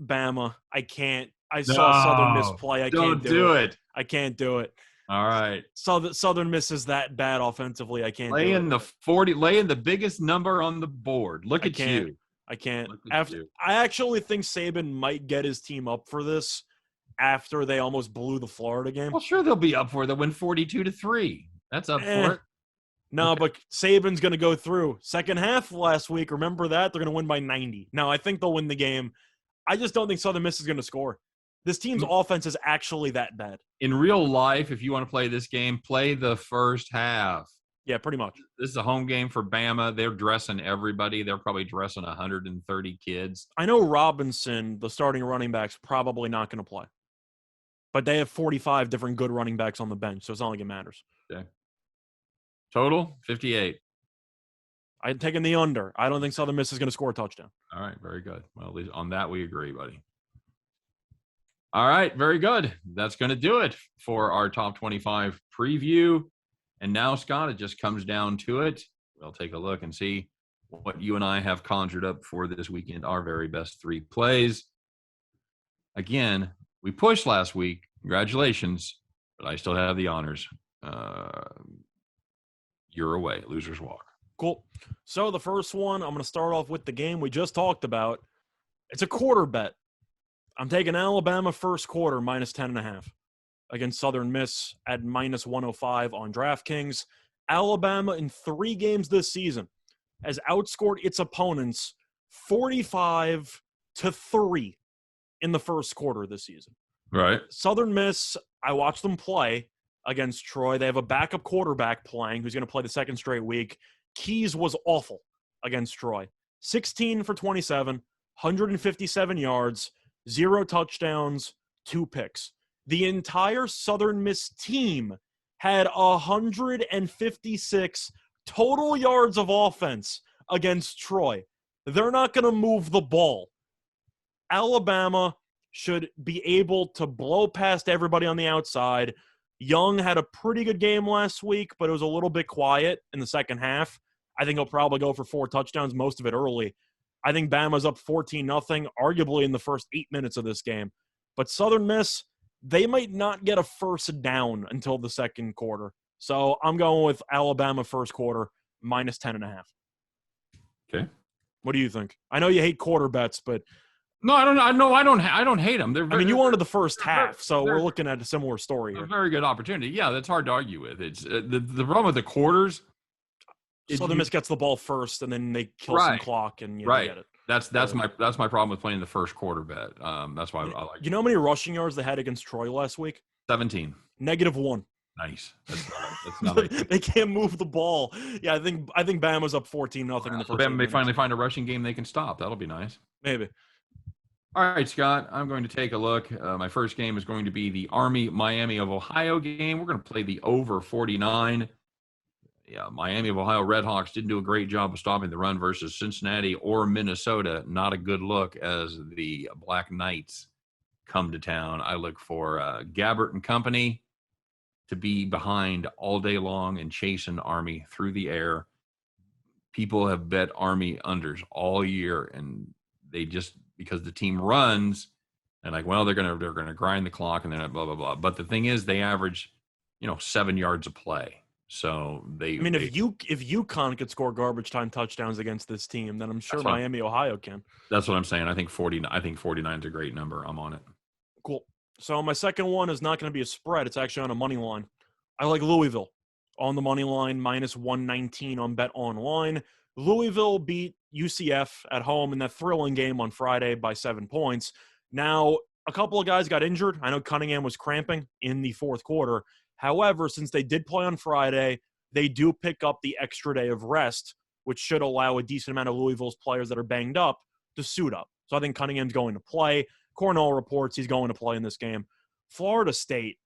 Bama. I can't. I saw Southern Miss play. I can't do it. I can't do it. All right. Southern Miss is that bad offensively. I can't laying do it. laying the biggest number on the board. Look at you. I can't. I actually think Saban might get his team up for this after they almost blew the Florida game. Well, sure they'll be up for it. They'll win 42-3. That's up for it. No, Okay. but Saban's going to go through. Second half last week, remember that? They're going to win by 90. Now, I think they'll win the game. I just don't think Southern Miss is going to score. This team's offense is actually that bad. In real life, if you want to play this game, play the first half. Yeah, pretty much. This is a home game for Bama. They're dressing everybody. They're probably dressing 130 kids. I know Robinson, the starting running back's probably not going to play. But they have 45 different good running backs on the bench, so it's not like it matters. Okay. Total 58. I'm taking the under. I don't think Southern Miss is going to score a touchdown. All right, very good. Well, at least on that we agree, buddy. All right, very good. That's going to do it for our top 25 preview. And now, Scott, it just comes down to it. We'll take a look and see what you and I have conjured up for this weekend, our very best 3 plays. Again, we pushed last week. Congratulations, but I still have the honors. You're away. Losers walk. Cool. So the first one, I'm going to start off with the game we just talked about. It's a quarter bet. I'm taking Alabama first quarter minus 10.5 against Southern Miss at minus 105 on DraftKings. Alabama in 3 games this season has outscored its opponents 45-3 in the first quarter this season. Right. Southern Miss, I watched them play against Troy. They have a backup quarterback playing who's going to play the second straight week. Keys was awful against Troy. 16 for 27, 157 yards, 0 touchdowns, 2 picks. The entire Southern Miss team had 156 total yards of offense against Troy. They're not going to move the ball. Alabama should be able to blow past everybody on the outside. Young had a pretty good game last week, but it was a little bit quiet in the second half. I think he'll probably go for 4 touchdowns, most of it early. I think Bama's up 14-0, arguably in the first 8 minutes of this game. But Southern Miss, they might not get a first down until the second quarter. So I'm going with Alabama first quarter, minus 10.5. Okay. What do you think? I know you hate quarter bets, but No, I don't. I don't hate them. I mean, you wanted the first half, so they're- we're looking at a similar story A here. very good opportunity. Yeah, that's hard to argue with. It's the problem with the quarters. Southern Miss gets the ball first, and then they kill some clock, and you get it. That's my problem with playing the first quarter bet. That's why I like. You know how many rushing yards they had against Troy last week? 17. -1. Nice. That's not They can't move the ball. Yeah, I think Bama's up 14-0 in the first. Bama may finally find a rushing game they can stop. That'll be nice. Maybe. All right, Scott, I'm going to take a look. My first game is going to be the Army-Miami of Ohio game. We're going to play the over 49. Yeah, Miami of Ohio Redhawks didn't do a great job of stopping the run versus Cincinnati or Minnesota. Not a good look as the Black Knights come to town. I look for Gabbert and company to be behind all day long and chasing Army through the air. People have bet Army unders all year, and they just because the team runs and like, well, they're gonna grind the clock and then blah blah blah. But the thing is, they average, 7 yards a play. So if UConn could score garbage time touchdowns against this team, then I'm sure Miami, Ohio can. That's what I'm saying. I think 49 is a great number. I'm on it. Cool. So my second one is not going to be a spread. It's actually on a money line. I like Louisville on the money line, minus 119 on Bet Online. Louisville beat UCF at home in that thrilling game on Friday by 7 points. Now, a couple of guys got injured. I know Cunningham was cramping in the fourth quarter. However, since they did play on Friday, they do pick up the extra day of rest, which should allow a decent amount of Louisville's players that are banged up to suit up. So I think Cunningham's going to play. Cornell reports he's going to play in this game. Florida State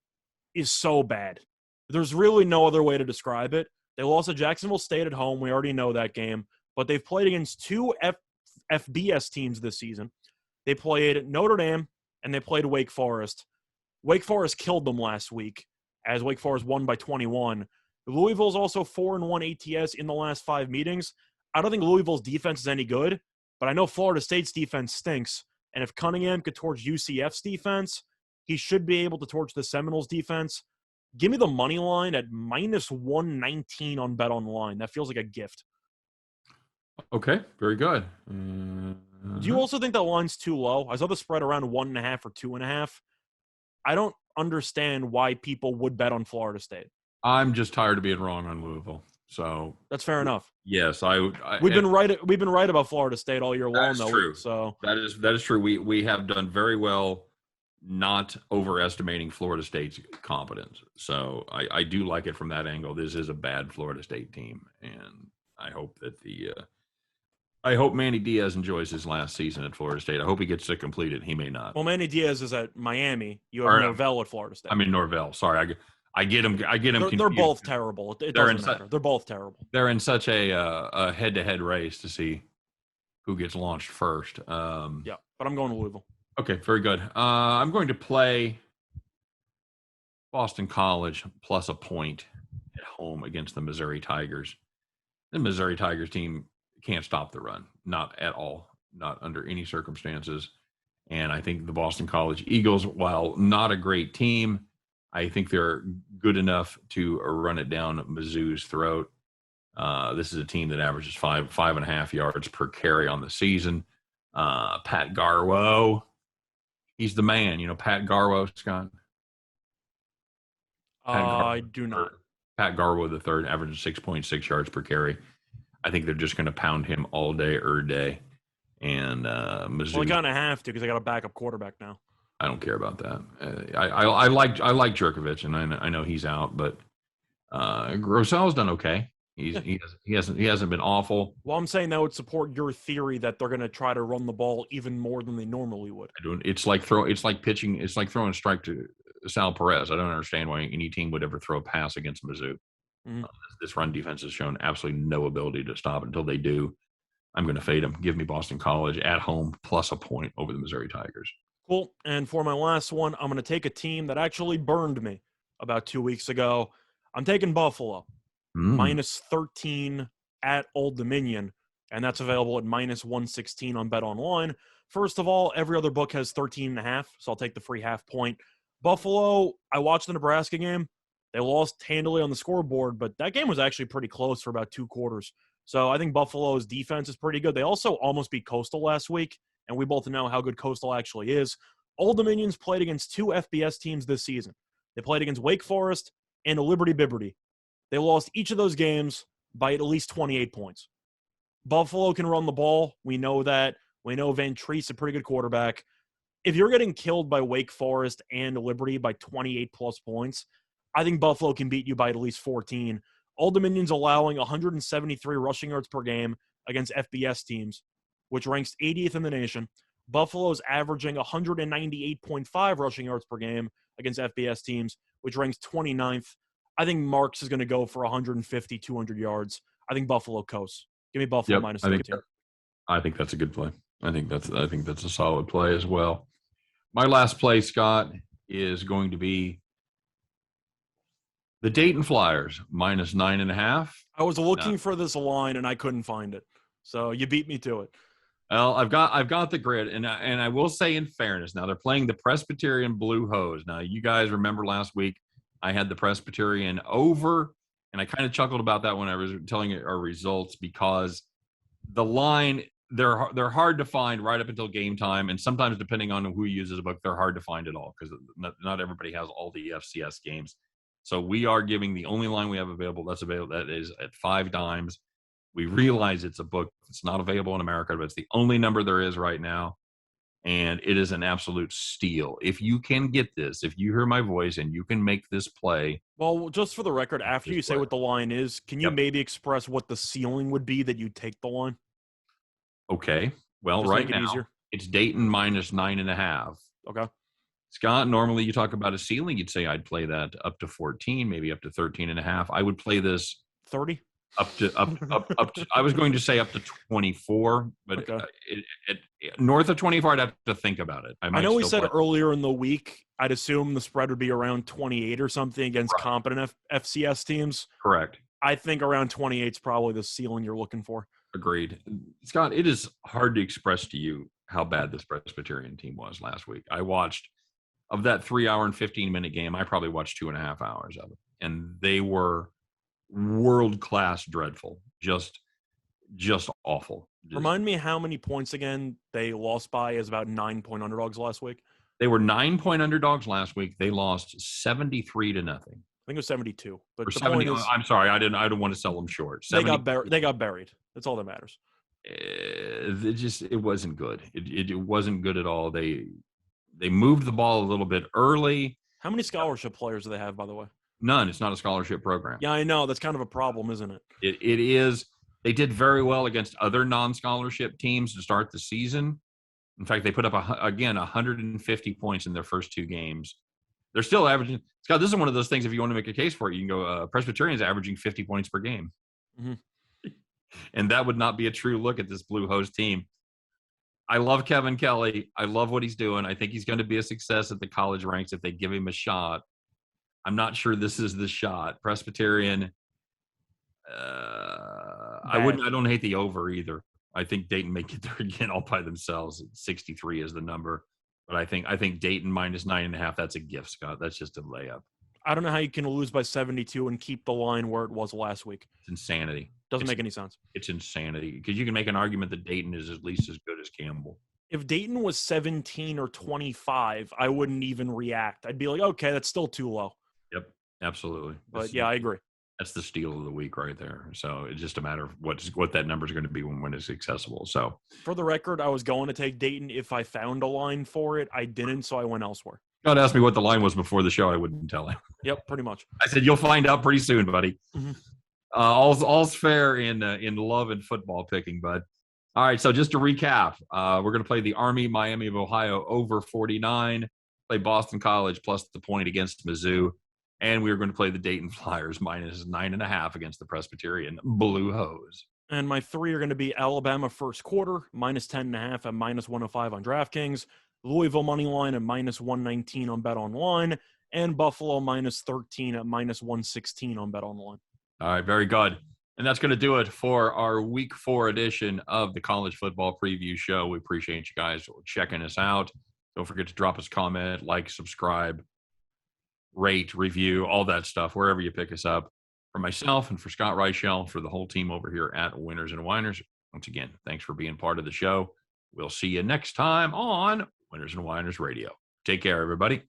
is so bad. There's really no other way to describe it. They lost to Jacksonville State at home. We already know that game. But they've played against 2 FBS teams this season. They played Notre Dame, and they played Wake Forest. Wake Forest killed them last week, as Wake Forest won by 21. Louisville's also 4-1 ATS in the last 5 meetings. I don't think Louisville's defense is any good, but I know Florida State's defense stinks. And if Cunningham could torch UCF's defense, he should be able to torch the Seminoles defense. Give me the money line at minus 119 on Bet Online. That feels like a gift. Okay, very good. Do you also think that line's too low? I saw the spread around 1.5 or 2.5. I don't understand why people would bet on Florida State. I'm just tired of being wrong on Louisville. So That's fair enough. yes, We've been right. We've been right about Florida State all year long, that's though. true. So That is true. We have done very well not overestimating Florida State's competence. So I do like it from that angle. This is a bad Florida State team, and I hope that I hope Manny Diaz enjoys his last season at Florida State. I hope he gets to complete it. He may not. well, Manny Diaz is at Miami. You have Or, Norvell at Florida State. I mean Norvell. Sorry, I get him. I get him. They're confused. both terrible. It doesn't matter. They're both terrible. They're in such a head-to-head race to see who gets launched first. Yeah, but I'm going to Louisville. Okay, very good. I'm going to play Boston College plus a point at home against the Missouri Tigers. The Missouri Tigers team can't stop the run, not at all, not under any circumstances. And I think the Boston College Eagles, while not a great team, I think they're good enough to run it down Mizzou's throat. This is a team that averages 5.5 yards per carry on the season. Pat Garwo, he's the man. You know Pat Garwo, Scott? I do not. Pat Garwo the third averages 6.6 yards per carry. I think they're just going to pound him all day, day. And Mizzou. Well, they kind of have to because they got a backup quarterback now. I don't care about that. I like Jerkovich, and I know he's out, but Grossel's done okay. He hasn't been awful. Well, I'm saying that would support your theory that they're going to try to run the ball even more than they normally would. It's like throwing a strike to Sal Perez. I don't understand why any team would ever throw a pass against Mizzou. Mm-hmm. This run defense has shown absolutely no ability to stop it. Until they do, I'm going to fade them. Give me Boston College at home plus a point over the Missouri Tigers. Cool. And for my last one, I'm going to take a team that actually burned me about 2 weeks ago. I'm taking Buffalo. Minus 13 at Old Dominion, and that's available at minus 116 on Bet Online. First of all, every other book has 13.5, so I'll take the free half point. Buffalo, I watched the Nebraska game. They lost handily on the scoreboard, but that game was actually pretty close for about 2 quarters. So I think Buffalo's defense is pretty good. They also almost beat Coastal last week, and we both know how good Coastal actually is. Old Dominion's played against 2 FBS teams this season. They played against Wake Forest and Liberty Biberty. They lost each of those games by at least 28 points. Buffalo can run the ball. We know that. We know Van Treese, a pretty good quarterback. If you're getting killed by Wake Forest and Liberty by 28-plus points, I think Buffalo can beat you by at least 14. Old Dominion's allowing 173 rushing yards per game against FBS teams, which ranks 80th in the nation. Buffalo's averaging 198.5 rushing yards per game against FBS teams, which ranks 29th. I think Marks is going to go for 150, 200 yards. I think Buffalo coasts. Give me Buffalo minus 13. I think that's a good play. I think that's a solid play as well. My last play, Scott, is going to be the Dayton Flyers minus 9.5. I was looking for this line and I couldn't find it, so you beat me to it. Well, I've got the grid, and I will say in fairness, now they're playing the Presbyterian Blue Hose. Now you guys remember last week I had the Presbyterian over, and I kind of chuckled about that when I was telling you our results because the line they're hard to find right up until game time, and sometimes depending on who uses a book, they're hard to find at all because not everybody has all the FCS games. So we are giving the only line we have available that is at 5 dimes. We realize it's a book that's not available in America, but it's the only number there is right now. And it is an absolute steal. If you can get this, if you hear my voice and you can make this play. Well, just for the record, after you say what the line is, can you maybe express what the ceiling would be that you take the line? Okay. Well, just right now, it's Dayton minus 9.5. Okay. Scott, normally you talk about a ceiling. You'd say I'd play that up to 14, maybe up to 13.5. I would play this 30. Up to I was going to say up to 24, but okay. North of 24, I'd have to think about it. I know we said earlier in the week, I'd assume the spread would be around 28 or something against competent FCS teams. Correct. I think around 28 is probably the ceiling you're looking for. Agreed. Scott, it is hard to express to you how bad this Presbyterian team was last week. I watched, of that 3-hour and 15-minute game, I probably watched 2.5 hours of it. And they were world-class dreadful. Just awful. Remind me how many points again they lost by as about 9-point underdogs last week? They were 9-point underdogs last week. They lost 73-0. think it was 72. But Or the 70. point is, I'm sorry, I don't want to sell them short. they 70. got buried. That's all that matters. It wasn't good. It wasn't good at all. They moved the ball a little bit early. How many scholarship players do they have, by the way? None. It's not a scholarship program. Yeah, I know. That's kind of a problem, isn't it? It is. They did very well against other non-scholarship teams to start the season. In fact, they put up, 150 points in their first 2 games. They're still averaging. Scott, this is one of those things, if you want to make a case for it, you can go, Presbyterian's averaging 50 points per game. Mm-hmm. And that would not be a true look at this Blue Hose team. I love Kevin Kelly. I love what he's doing. I think he's going to be a success at the college ranks if they give him a shot. I'm not sure this is the shot. Presbyterian, I don't hate the over either. I think Dayton may get there again all by themselves. 63 is the number. But I think Dayton minus 9.5, that's a gift, Scott. That's just a layup. I don't know how you can lose by 72 and keep the line where it was last week. It's insanity. Doesn't make any sense. It's insanity because you can make an argument that Dayton is at least as good as Campbell. If Dayton was 17 or 25, I wouldn't even react. I'd be like, okay, that's still too low. Yep, absolutely. But yeah, I agree. That's the steal of the week right there. So it's just a matter of what that number is going to be when it's accessible. So for the record, I was going to take Dayton if I found a line for it. I didn't, so I went elsewhere. God asked me what the line was before the show. I wouldn't tell him. Yep, pretty much. I said, you'll find out pretty soon, buddy. Mm-hmm. All's fair in love and football picking, bud. All right, so just to recap, we're going to play the Army, Miami of Ohio over 49, play Boston College plus the point against Mizzou, and we're going to play the Dayton Flyers minus 9.5 against the Presbyterian Blue Hose. And my 3 are going to be Alabama first quarter, minus 10.5 at minus 105 on DraftKings, Louisville money line at minus 119 on BetOnline, and Buffalo minus 13 at minus 116 on BetOnline. All right, very good. And that's going to do it for our Week 4 edition of the College Football Preview Show. We appreciate you guys checking us out. Don't forget to drop us a comment, like, subscribe, rate, review, all that stuff, wherever you pick us up. For myself and for Scott Reichel, for the whole team over here at Winners and Winers, once again, thanks for being part of the show. We'll see you next time on Winners and Winers Radio. Take care, everybody.